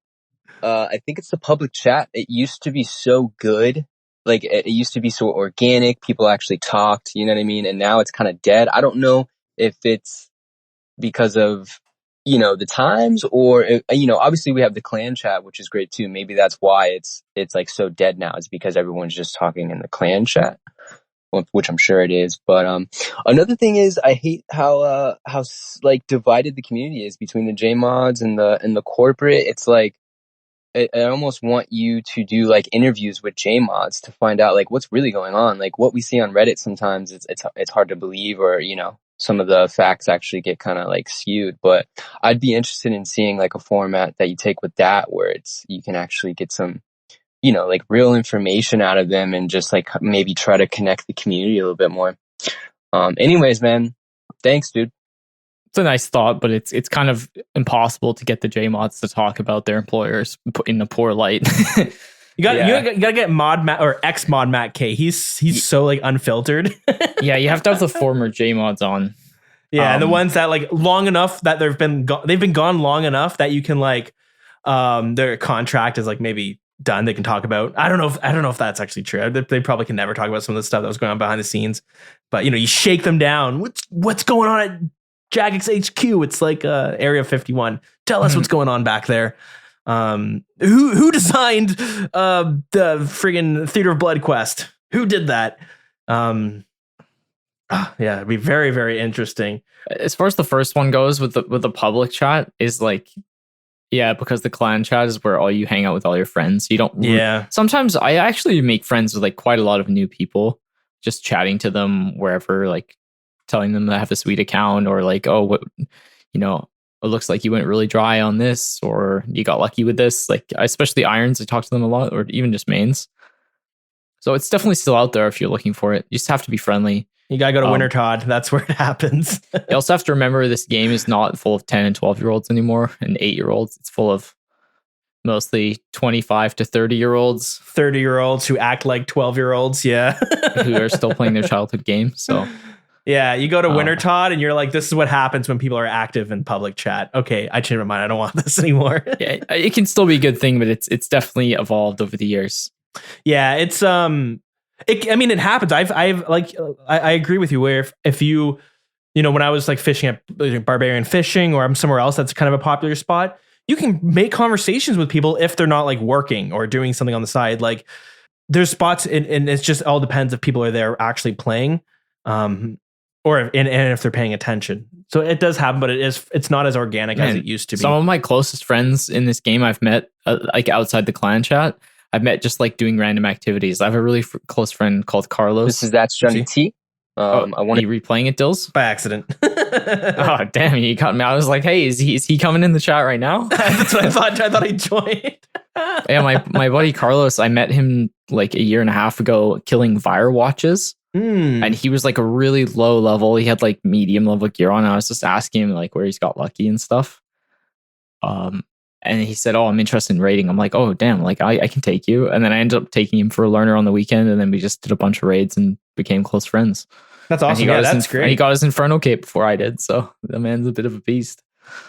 I think it's the public chat. It used to be so good. Like, it used to be so organic. People actually talked, you know what I mean? And now it's kind of dead. I don't know if it's because of, the times or, obviously we have the clan chat, which is great too. Maybe that's why it's like so dead now. It's because everyone's just talking in the clan chat, which I'm sure it is. But, another thing is I hate how like divided the community is between the JMods and the corporate. It's like, I almost want you to do like interviews with JMods to find out like what's really going on. Like what we see on Reddit sometimes it's hard to believe, or some of the facts actually get kind of like skewed. But I'd be interested in seeing like a format that you take with that where you can actually get some like real information out of them and just like maybe try to connect the community a little bit more. Anyways, man, thanks, dude. It's a nice thought, but it's kind of impossible to get the JMods to talk about their employers in a poor light. You gotta get Mod Matt or ex Mod Matt K. He's so like unfiltered. Yeah, you have to have the former JMods on. Yeah, and the ones that like long enough that they've been gone long enough that you can like their contract is like maybe done. They can talk about. I don't know if that's actually true. They probably can never talk about some of the stuff that was going on behind the scenes. But you shake them down. What's going on at Jagex HQ? It's like Area 51. Tell us what's going on back there. Who designed the friggin' Theater of Blood quest? Who did that? Yeah, it'd be very, very interesting. As far as the first one goes with the public chat is like, yeah, because the clan chat is where all you hang out with all your friends. You don't. Yeah. Sometimes I actually make friends with like quite a lot of new people, just chatting to them wherever, like telling them that I have a sweet account, or like, oh, what, it looks like you went really dry on this, or you got lucky with this. Like, especially irons, I talk to them a lot, or even just mains. So it's definitely still out there if you're looking for it. You just have to be friendly. You gotta go to Winter Todd. That's where it happens. You also have to remember this game is not full of 10 and 12-year-olds anymore and 8-year-olds. It's full of mostly 25 to 30-year-olds. 30-year-olds who act like 12-year-olds, yeah. Who are still playing their childhood game, so... Yeah, you go to Winter Todd and you're like, this is what happens when people are active in public chat. Okay, I changed my mind. I don't want this anymore. Yeah, it can still be a good thing, but it's definitely evolved over the years. Yeah, it's it happens. I agree with you. Where if you when I was like fishing at Barbarian Fishing, or I'm somewhere else that's kind of a popular spot, you can make conversations with people if they're not like working or doing something on the side. Like there's spots and it just all depends if people are there actually playing. Or if they're paying attention. So it does happen, but it's not as organic as it used to be. Some of my closest friends in this game I've met like outside the clan chat. I've met just like doing random activities. I have a really close friend called Carlos. That's Johnny T. I want you replaying it, Dills? By accident. Oh damn! You caught me. I was like, hey, is he coming in the chat right now? That's what I thought. I thought he joined. Yeah, my buddy Carlos. I met him like a year and a half ago killing Vire watches. And he was like a really low level. He had like medium level gear on. I was just asking him like where he's got lucky and stuff. And he said, "Oh, I'm interested in raiding." I'm like, "Oh, damn! Like I can take you." And then I ended up taking him for a learner on the weekend, and then we just did a bunch of raids and became close friends. That's awesome. Yeah, that's great. He got his Inferno cape before I did, so the man's a bit of a beast.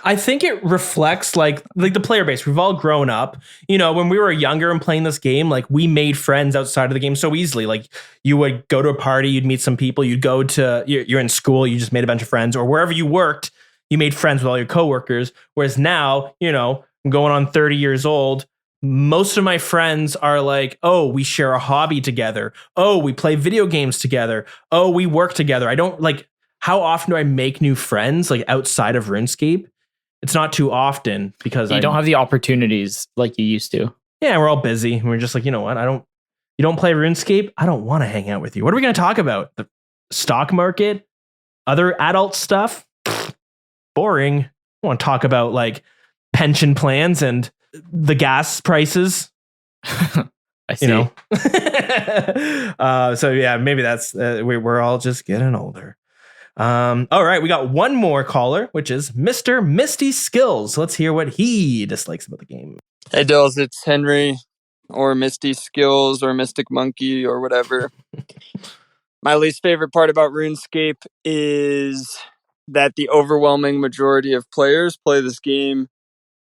I think it reflects like the player base. We've all grown up. When we were younger and playing this game, like we made friends outside of the game so easily. Like you would go to a party, you'd meet some people, you'd go to, you're in school, you just made a bunch of friends, or wherever you worked, you made friends with all your coworkers. Whereas now, I'm going on 30 years old. Most of my friends are like, oh, we share a hobby together. Oh, we play video games together. Oh, we work together. I don't like, how often do I make new friends like outside of RuneScape? It's not too often because you don't have the opportunities like you used to. yeah, we're all busy. And we're just like, you know what? You don't play RuneScape? I don't want to hang out with you. What are we going to talk about? The stock market? Other adult stuff? Boring. I want to talk about like pension plans and the gas prices. I see. You know? So yeah, maybe that's we're all just getting older. All right, we got one more caller, which is Mr. Misty Skills. Let's hear what he dislikes about the game. Hey, Dills, it's Henry, or Misty Skills, or Mystic Monkey, or whatever. My least favorite part about RuneScape is that the overwhelming majority of players play this game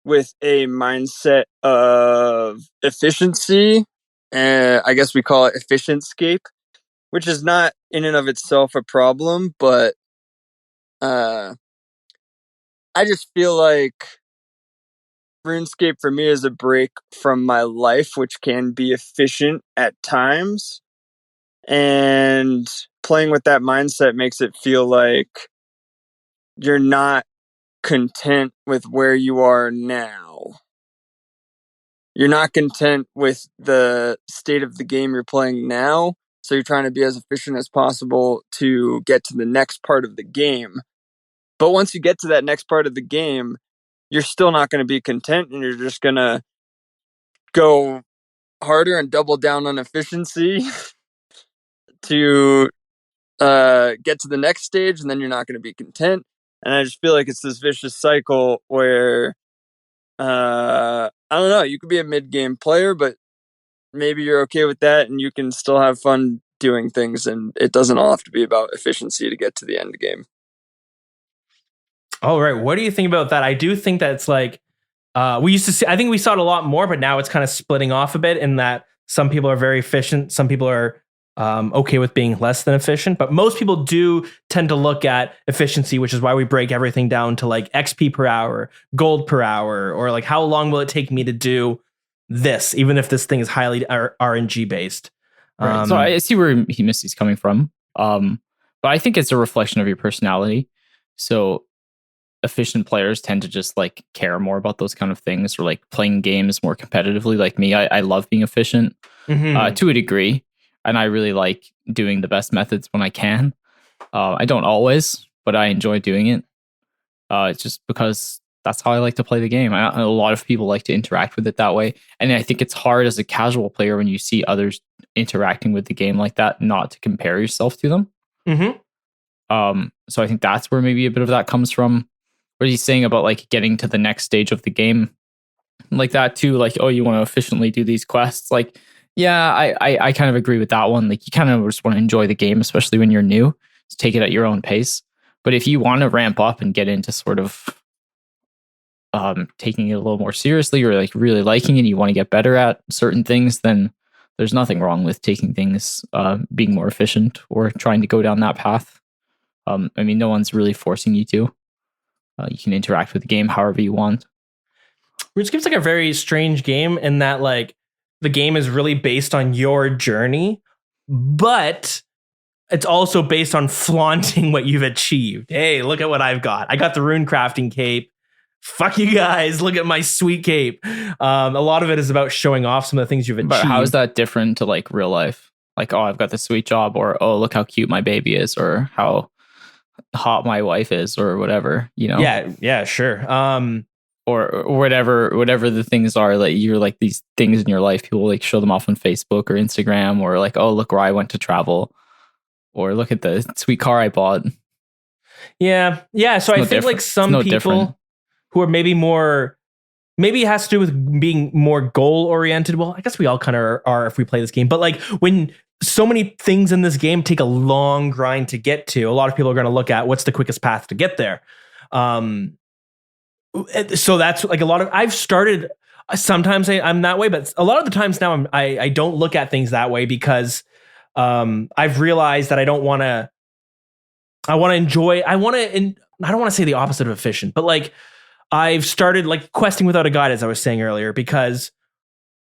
with a mindset of efficiency. I guess we call it Efficientscape, which is not in and of itself a problem, but I just feel like RuneScape for me is a break from my life, which can be efficient at times. And playing with that mindset makes it feel like you're not content with where you are now. You're not content with the state of the game you're playing now, so you're trying to be as efficient as possible to get to the next part of the game. But once you get to that next part of the game, you're still not going to be content, and you're just going to go harder and double down on efficiency to get to the next stage, and then you're not going to be content. And I just feel like it's this vicious cycle where I don't know, you could be a mid-game player, but maybe you're okay with that and you can still have fun doing things, and it doesn't all have to be about efficiency to get to the end game. All right, what do you think about that? I do think that it's like we used to see, I think we saw it a lot more, but now it's kind of splitting off a bit in that some people are very efficient, some people are okay with being less than efficient, but most people do tend to look at efficiency, which is why we break everything down to like XP per hour, gold per hour, or like how long will it take me to do this, even if this thing is highly RNG based. Right. So I see where Misty's coming from, but I think it's a reflection of your personality. So efficient players tend to just like care more about those kind of things, or like playing games more competitively. Like me, I love being efficient to a degree. And I really like doing the best methods when I can. I don't always, but I enjoy doing it. It's just because that's how I like to play the game. A lot of people like to interact with it that way. And I think it's hard as a casual player when you see others interacting with the game like that, not to compare yourself to them. So I think that's where maybe a bit of that comes from. What he's saying about like getting to the next stage of the game like that too. Like, oh, you want to efficiently do these quests. Like, yeah, I kind of agree with that one. Like, you kind of just want to enjoy the game, especially when you're new. Just take it at your own pace. But if you want to ramp up and get into sort of taking it a little more seriously, or like really liking it, you want to get better at certain things, then there's nothing wrong with taking things, being more efficient, or trying to go down that path. I mean, no one's really forcing you to. You can interact with the game however you want. RuneScape's like a very strange game in that like the game is really based on your journey, but it's also based on flaunting what you've achieved. Hey, look at what I've got. I got the rune crafting cape. Fuck you guys. Look at my sweet cape. A lot of it is about showing off some of the things you've achieved. But how is that different to like real life? Like, oh, I've got the sweet job, or oh, look how cute my baby is, or how hot my wife is, or whatever, you know? Yeah, sure. Or whatever the things are, like you're like these things in your life, people like show them off on Facebook or Instagram, or like, oh, look where I went to travel, or look at the sweet car I bought. Yeah. So I think like some people who are maybe it has to do with being more goal oriented. Well, I guess we all kind of are if we play this game, but like when so many things in this game take a long grind to get to, a lot of people are going to look at what's the quickest path to get there. So that's like a lot of, I've started, sometimes I'm that way, but a lot of the times now I don't look at things that way because I've realized that I don't want to enjoy, I don't want to say the opposite of efficient, but like I've started like questing without a guide, as I was saying earlier, because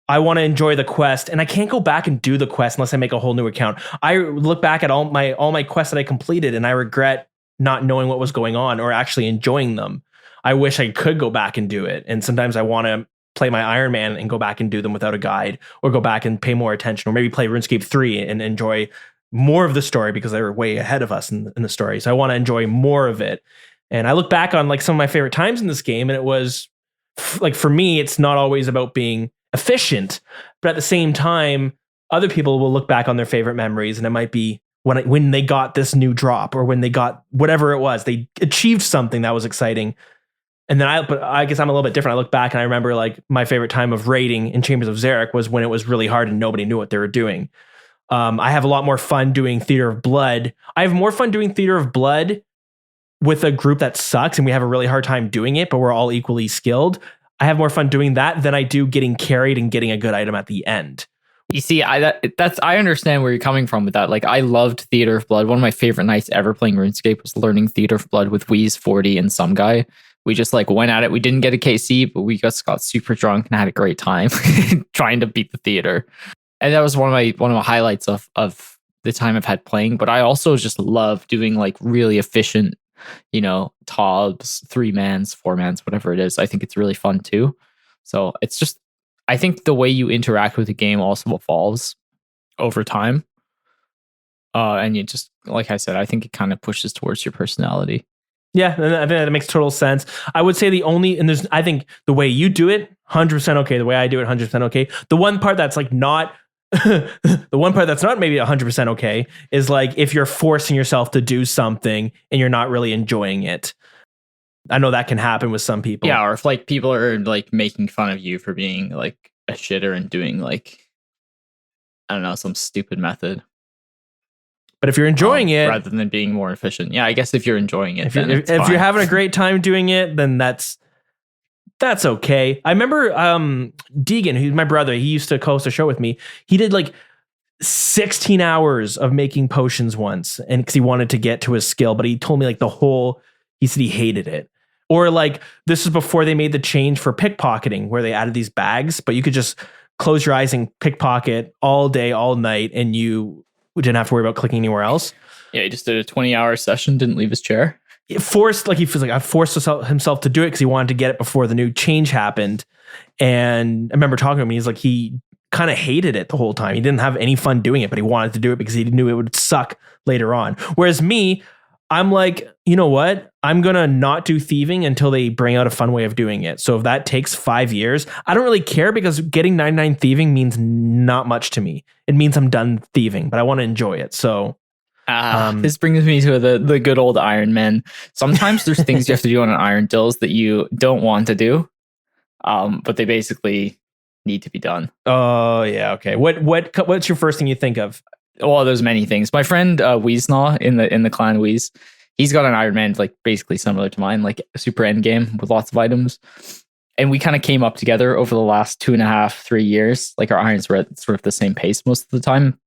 I want to enjoy the quest, and I can't go back and do the quest unless I make a whole new account. I look back at all my quests that I completed, and I regret not knowing what was going on or actually enjoying them. I wish I could go back and do it. And sometimes I want to play my Iron Man and go back and do them without a guide, or go back and pay more attention, or maybe play RuneScape 3 and enjoy more of the story because they were way ahead of us in the story. So I want to enjoy more of it. And I look back on like some of my favorite times in this game, and it was like, for me, it's not always about being efficient, but at the same time, other people will look back on their favorite memories, and it might be when they got this new drop, or when they got whatever it was, they achieved something that was exciting. And then but I guess I'm a little bit different. I look back and I remember like my favorite time of raiding in Chambers of Xeric was when it was really hard and nobody knew what they were doing. I have a lot more fun doing Theater of Blood. I have more fun doing Theater of Blood with a group that sucks and we have a really hard time doing it, but we're all equally skilled. I have more fun doing that than I do getting carried and getting a good item at the end. You see, I understand where you're coming from with that. Like, I loved Theater of Blood. One of my favorite nights ever playing RuneScape was learning Theater of Blood with Wheeze, 40, and some guy. We just like went at it. We didn't get a KC, but we just got super drunk and had a great time trying to beat the theater. And that was one of my highlights of the time I've had playing. But I also just love doing like really efficient, TOBs, 3-mans, 4-mans, whatever it is. I think it's really fun too. So it's just, I think the way you interact with the game also evolves over time. And you just, like I said, I think it kind of pushes towards your personality. Yeah, I think that makes total sense. I would say I think the way you do it, 100% okay. The way I do it, 100% okay. The one part that's like not, the one part that's not maybe 100% okay is like if you're forcing yourself to do something and you're not really enjoying it. I know that can happen with some people. Yeah, or if like people are like making fun of you for being like a shitter and doing like, I don't know, some stupid method. But if you're enjoying it, rather than being more efficient, yeah, I guess if you're enjoying it, if you're having a great time doing it, then that's okay. I remember Deegan, who's my brother, he used to host a show with me. He did like 16 hours of making potions once, and because he wanted to get to his skill, but he told me like he said he hated it. Or like this is before they made the change for pickpocketing, where they added these bags, but you could just close your eyes and pickpocket all day, all night, and you didn't have to worry about clicking anywhere else. Yeah, he just did a 20-hour session, didn't leave his chair. He feels like I forced himself to do it because he wanted to get it before the new change happened. And I remember talking to him, he's like, he kind of hated it the whole time. He didn't have any fun doing it, but he wanted to do it because he knew it would suck later on. Whereas me, I'm like, you know what? I'm going to not do thieving until they bring out a fun way of doing it. So if that takes 5 years, I don't really care because getting 99 thieving means not much to me. It means I'm done thieving, but I want to enjoy it. So this brings me to the good old Iron Man. Sometimes there's things you have to do on an Iron Dills that you don't want to do, but they basically need to be done. Oh, yeah. Okay. What's your first thing you think of? Well, there's many things. My friend Weeznaw in the clan Weez, he's got an Iron Man like basically similar to mine, like a super end game with lots of items. And we kind of came up together over the last 2.5-3 years. Like our irons were at sort of the same pace most of the time.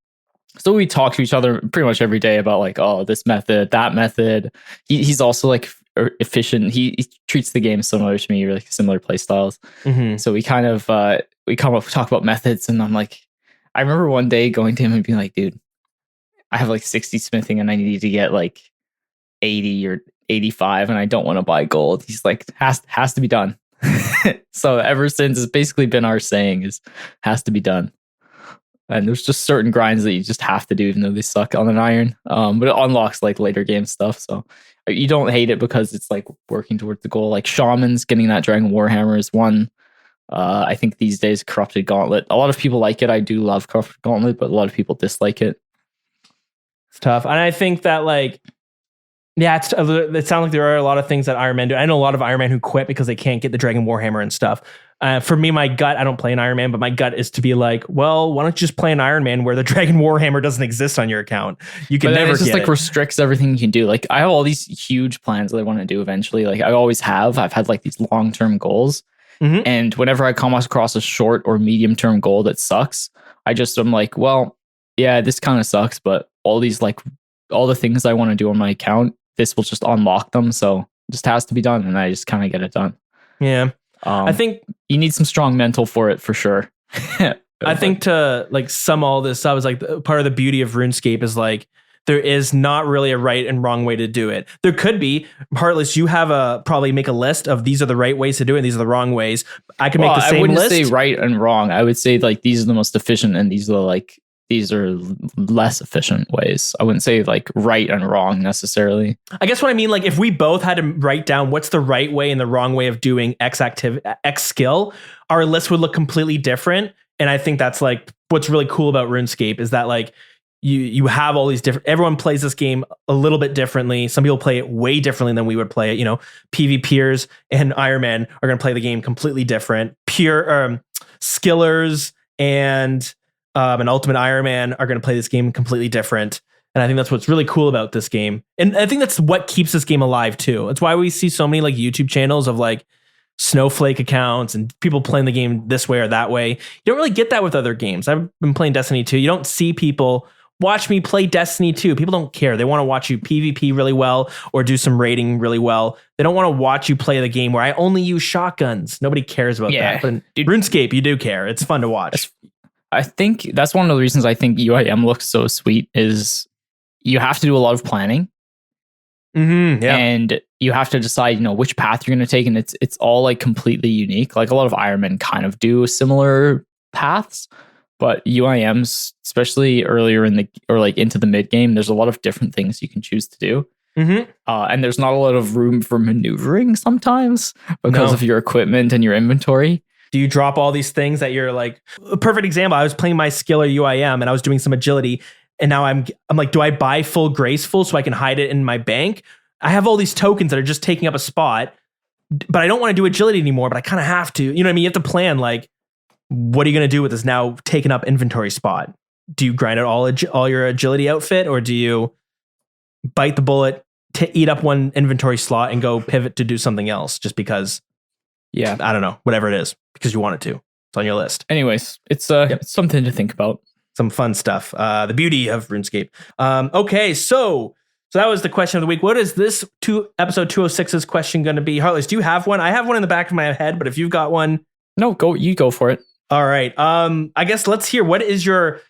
So we talk to each other pretty much every day about like, oh, this method, that method. He's also like efficient. He treats the game similar to me, like similar play styles. Mm-hmm. So we kind of talk about methods, and I'm like, I remember one day going to him and being like, dude, I have like 60 smithing and I need to get like 80 or 85 and I don't want to buy gold. He's like, has to be done. So ever since, it's basically been our saying is has to be done. And there's just certain grinds that you just have to do even though they suck on an iron. But it unlocks like later game stuff. So you don't hate it because it's like working towards the goal. Like Shamans, getting that Dragon Warhammer is one. I think these days Corrupted Gauntlet, a lot of people like it. I do love Corrupted Gauntlet, but a lot of people dislike it. It's tough. And I think that like, yeah, it sounds like there are a lot of things that Iron Man do. I know a lot of Iron Man who quit because they can't get the Dragon Warhammer and stuff. For me, my gut, I don't play an Iron Man, but my gut is to be like, well, why don't you just play an Iron Man where the Dragon Warhammer doesn't exist on your account? You can never just like restricts everything you can do. Like I have all these huge plans that I want to do eventually. Like I always have. I've had like these long-term goals. Mm-hmm. And whenever I come across a short or medium-term goal that sucks, I'm like, well, yeah, this kind of sucks, but all the things I want to do on my account, this will just unlock them. So it just has to be done. And I just kind of get it done. Yeah. I think you need some strong mental for it for sure. I think to like sum all this up is like part of the beauty of RuneScape is like there is not really a right and wrong way to do it. There could be. Heartless, you have probably make a list of these are the right ways to do it, and these are the wrong ways. I can make the same I wouldn't list. say right and wrong. I would say like these are the most efficient, and these are less efficient ways. I wouldn't say like right and wrong necessarily. I guess what I mean, like if we both had to write down what's the right way and the wrong way of doing X skill, our list would look completely different. And I think that's like what's really cool about RuneScape is that like you have all these different, everyone plays this game a little bit differently. Some people play it way differently than we would play it. You know, PvPers and Iron Man are going to play the game completely different. Pure skillers and Ultimate Iron Man are going to play this game completely different. And I think that's what's really cool about this game. And I think that's what keeps this game alive too. That's why we see so many like YouTube channels of like Snowflake accounts and people playing the game this way or that way. You don't really get that with other games. I've been playing Destiny 2. You don't see people watch me play Destiny 2. People don't care. They want to watch you PvP really well or do some raiding really well. They don't want to watch you play the game where I only use shotguns. Nobody cares about that. But in RuneScape, you do care. It's fun to watch. I think that's one of the reasons I think UIM looks so sweet is you have to do a lot of planning. And you have to decide, which path you're going to take. And it's all like completely unique. Like a lot of Ironmen kind of do similar paths, but UIMs, especially earlier into the mid game, there's a lot of different things you can choose to do. And there's not a lot of room for maneuvering sometimes because of your equipment and your inventory. Do you drop all these things that you're like, a perfect example, I was playing my skiller UIM and I was doing some agility and now I'm like, do I buy full graceful so I can hide it in my bank? I have all these tokens that are just taking up a spot, but I don't want to do agility anymore, but I kind of have to, you know what I mean? You have to plan like, what are you going to do with this now taking up inventory spot? Do you grind out all your agility outfit or do you bite the bullet, eat up one inventory slot and go pivot to do something else just because? Yeah, I don't know, whatever it is, because you want it to. It's on your list. Anyways, it's something to think about. Some fun stuff. The beauty of RuneScape. Okay, so that was the question of the week. What is this episode 206's question going to be? Heartless, do you have one? I have one in the back of my head, but if you've got one. No, you go for it. All right. I guess let's hear what's your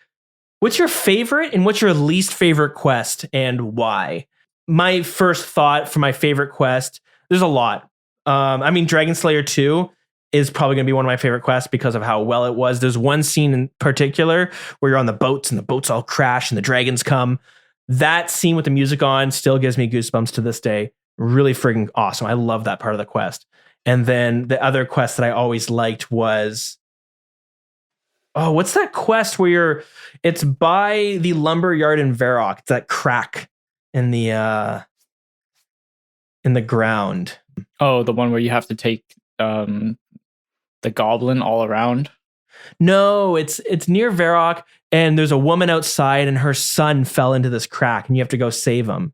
favorite and what's your least favorite quest and why? My first thought for my favorite quest, there's a lot. Dragon Slayer 2 is probably going to be one of my favorite quests because of how well it was. There's one scene in particular where you're on the boats and the boats all crash and the dragons come. That scene with the music on still gives me goosebumps to this day. Really friggin' awesome. I love that part of the quest. And then the other quest that I always liked was, what's that quest where it's by the lumber yard in Varrock. It's that crack in the ground. Oh, the one where you have to take the goblin all around? No, it's near Varrock, and there's a woman outside, and her son fell into this crack, and you have to go save him.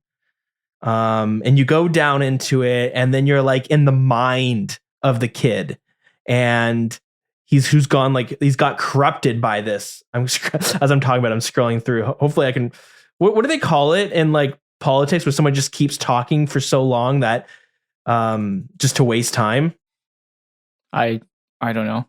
And you go down into it, and then you're like in the mind of the kid, and he's got corrupted by this. As I'm talking about, I'm scrolling through. Hopefully, I can. What do they call it in like politics, where someone just keeps talking for so long that just to waste time? I don't know.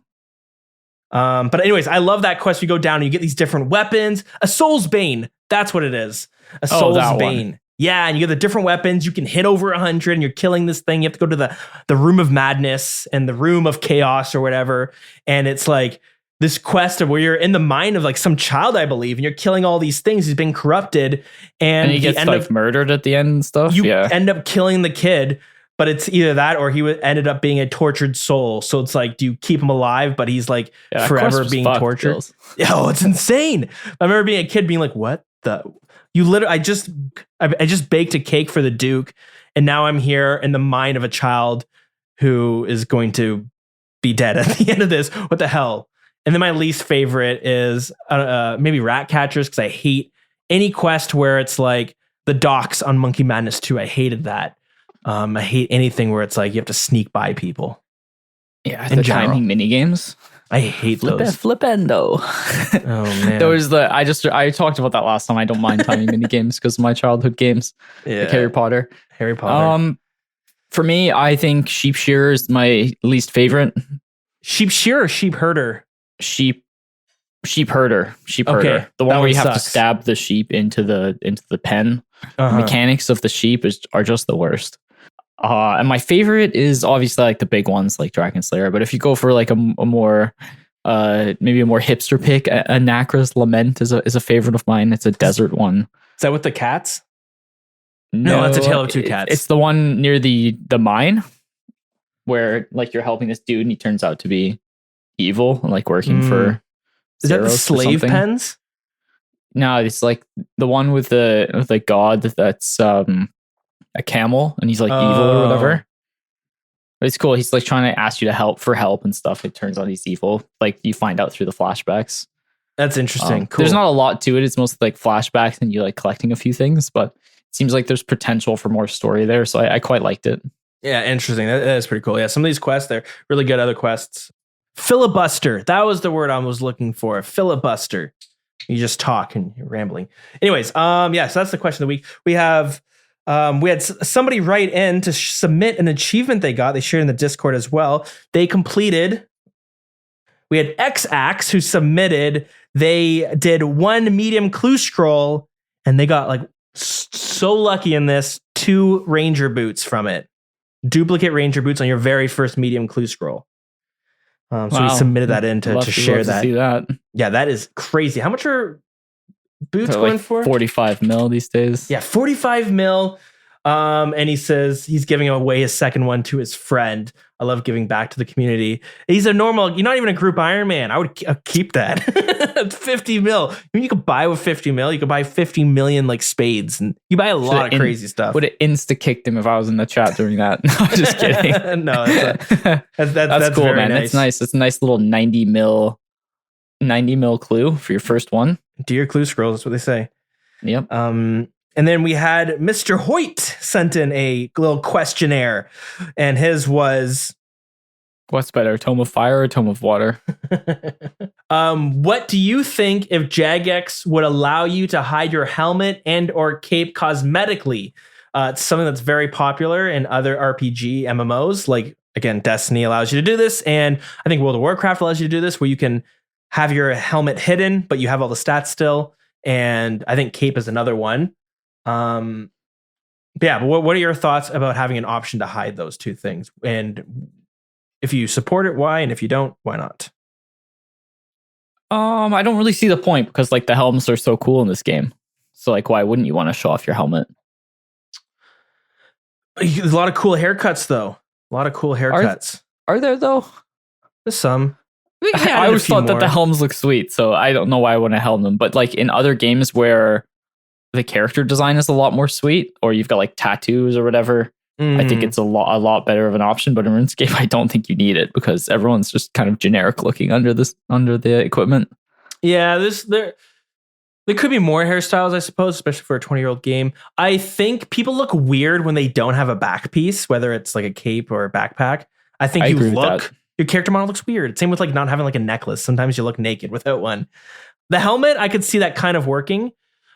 But anyways, I love that quest. You go down and you get these different weapons. A Soul's Bane. That's what it is. A Soul's Bane. One. Yeah, and you get the different weapons. You can hit over 100 and you're killing this thing. You have to go to the Room of Madness and the Room of Chaos or whatever. And it's like this quest of where you're in the mind of like some child, I believe, and you're killing all these things. He's been corrupted. And he gets like murdered at the end and stuff. You end up killing the kid. But it's either that or he ended up being a tortured soul. So it's like, do you keep him alive? But he's like forever being tortured. Oh, it's insane. I remember being a kid being like, what the? You literally, I just baked a cake for the Duke. And now I'm here in the mind of a child who is going to be dead at the end of this. What the hell? And then my least favorite is maybe Rat Catchers, because I hate any quest where it's like the docks on Monkey Madness 2. I hated that. I hate anything where it's like you have to sneak by people. Yeah, the timing mini games. I hate those. Flipendo. Oh man. There was I talked about that last time. I don't mind timing mini games because of my childhood games. Yeah. Like Harry Potter. For me, I think Sheep Shearer is my least favorite. Sheep Shearer or Sheep Herder? Sheep Sheep herder. Okay, The that one where one you have to sucks. stab the sheep into the pen. The Uh-huh. mechanics of the sheep are just the worst. And my favorite is obviously like the big ones like Dragon Slayer. But if you go for like a more maybe a more hipster pick, Anacra's Lament is a favorite of mine. It's a desert one. Is that with the cats? No, that's A Tale of Two Cats. It's the one near the mine where like you're helping this dude and he turns out to be evil and like working for. Is that the Zeros or slave something. pens? No, it's like the one with the god that's a camel and he's like evil or whatever. But it's cool. He's like trying to ask you to help and stuff. It turns out he's evil. Like you find out through the flashbacks. That's interesting. Cool. There's not a lot to it. It's mostly like flashbacks and you like collecting a few things, but it seems like there's potential for more story there. So I quite liked it. Yeah, interesting. That is pretty cool. Yeah, some of these quests, they're really good. Other quests. Filibuster. That was the word I was looking for. Filibuster. You just talk and you're rambling. Anyways, so that's the question of the week. We had somebody write in to submit an achievement they got. They shared in the Discord as well. They completed. We had X-Ax who submitted. They did 1 medium clue scroll and they got like so lucky in this 2 ranger boots from it. Duplicate ranger boots on your very first medium clue scroll. So we submitted that in to share that. See that. Yeah, that is crazy. How much are boots They're going like for? 45 mil these days. Yeah, 45 mil. And he says he's giving away his second one to his friend. I love giving back to the community. He's a normal, you're not even a group Iron Man. I would keep that. It's 50 mil. I mean, you could buy with 50 mil. You could buy 50 million like spades and you buy a lot of crazy stuff. Would it insta-kicked him if I was in the chat during that? No, I'm just kidding. No, that's cool, very man. nice. That's nice. It's a nice little 90 mil clue for your first one. Do your clue scrolls. That's what they say. Yep. And then we had Mr. Hoyt sent in a little questionnaire, and his was, what's better, Tome of Fire or Tome of Water? what do you think if Jagex would allow you to hide your helmet and or cape cosmetically? It's something that's very popular in other RPG MMOs. Like, again, Destiny allows you to do this, and I think World of Warcraft allows you to do this, where you can have your helmet hidden, but you have all the stats still. And I think cape is another one. But what are your thoughts about having an option to hide those two things? And if you support it, why? And if you don't, why not? I don't really see the point because like the helmets are so cool in this game. So like, why wouldn't you want to show off your helmet? There's a lot of cool haircuts, though. A lot of cool haircuts. Are there though? There's some. I always thought that the helms look sweet, so I don't know why I want to helm them. But like in other games where the character design is a lot more sweet, or you've got like tattoos or whatever, I think it's a lot better of an option. But in RuneScape, I don't think you need it because everyone's just kind of generic looking under the equipment. Yeah, there could be more hairstyles, I suppose, especially for a 20-year-old game. I think people look weird when they don't have a back piece, whether it's like a cape or a backpack. I think your character model looks weird. Same with like not having like a necklace. Sometimes you look naked without one. The helmet, I could see that kind of working.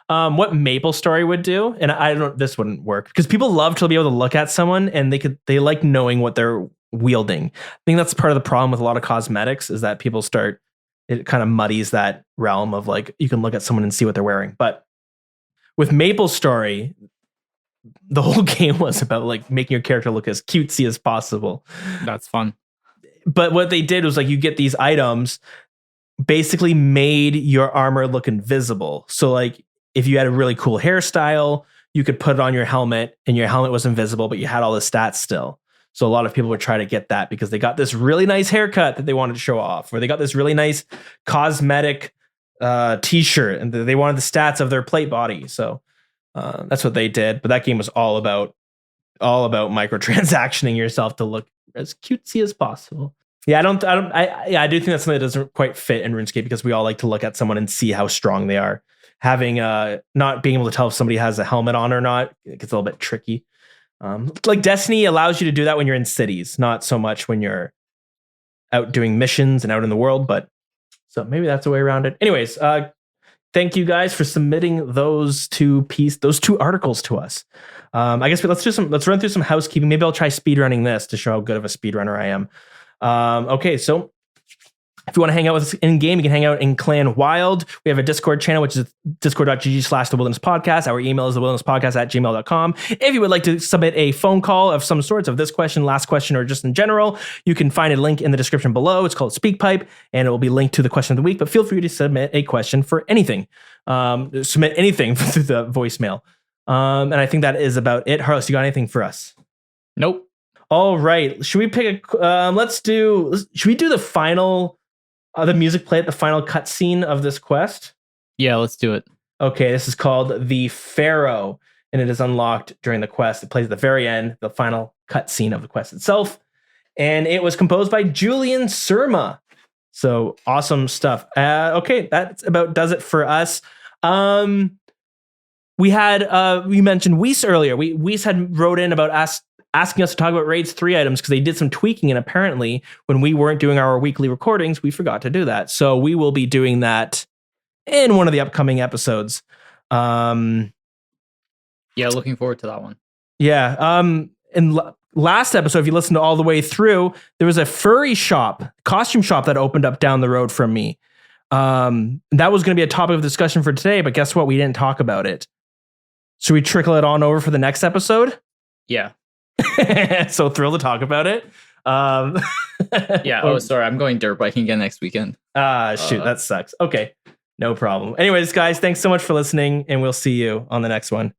What MapleStory would do, and this wouldn't work because people love to be able to look at someone and they like knowing what they're wielding. I think that's part of the problem with a lot of cosmetics is that it kind of muddies that realm of like you can look at someone and see what they're wearing. But with MapleStory, the whole game was about like making your character look as cutesy as possible. That's fun. But what they did was like you get these items basically made your armor look invisible. So like if you had a really cool hairstyle, you could put it on your helmet and your helmet was invisible, but you had all the stats still. So a lot of people would try to get that because they got this really nice haircut that they wanted to show off, or they got this really nice cosmetic t-shirt and they wanted the stats of their plate body. So that's what they did. But that game was all about microtransactioning yourself to look as cutesy as possible. Yeah, I do think that's something that doesn't quite fit in RuneScape because we all like to look at someone and see how strong they are. Having not being able to tell if somebody has a helmet on or not, it gets a little bit tricky. Like Destiny allows you to do that when you're in cities, not so much when you're out doing missions and out in the world, but so maybe that's a way around it. Anyways, thank you guys for submitting those two articles to us. I guess let's run through some housekeeping. Maybe I'll try speedrunning this to show how good of a speedrunner I am. Okay, so If you want to hang out with us in game, you can hang out in Clan Wild. We have a Discord channel, which is discord.gg/The Wilderness Podcast. Our email is thewilderness@gmail.com. If you would like to submit a phone call of some sorts of this question, last question, or just in general, you can find a link in the description below. It's called SpeakPipe, and it will be linked to the question of the week. But feel free to submit a question for anything. Submit anything through the voicemail. And I think that is about it. Harless, you got anything for us? Nope. All right. Should we pick a? Should we do the final? The music play at the final cutscene of this quest. Yeah, let's do it. Okay, this is called The Pharaoh, and it is unlocked during the quest. It plays at the very end, the final cutscene of the quest itself, and it was composed by Julian Surma. So awesome stuff. Okay, that about does it for us. We mentioned Weiss earlier. Weiss had wrote in about asking us to talk about Raids 3 items because they did some tweaking, and apparently when we weren't doing our weekly recordings, we forgot to do that. So we will be doing that in one of the upcoming episodes. Yeah, looking forward to that one. Yeah. Last episode, if you listened to all the way through, there was a furry costume shop that opened up down the road from me. That was going to be a topic of discussion for today, but guess what? We didn't talk about it. Should we trickle it on over for the next episode? Yeah. So thrilled to talk about it. Yeah. Oh, sorry. I'm going dirt biking again next weekend. Shoot, that sucks. Okay. No problem. Anyways, guys, thanks so much for listening, and we'll see you on the next one.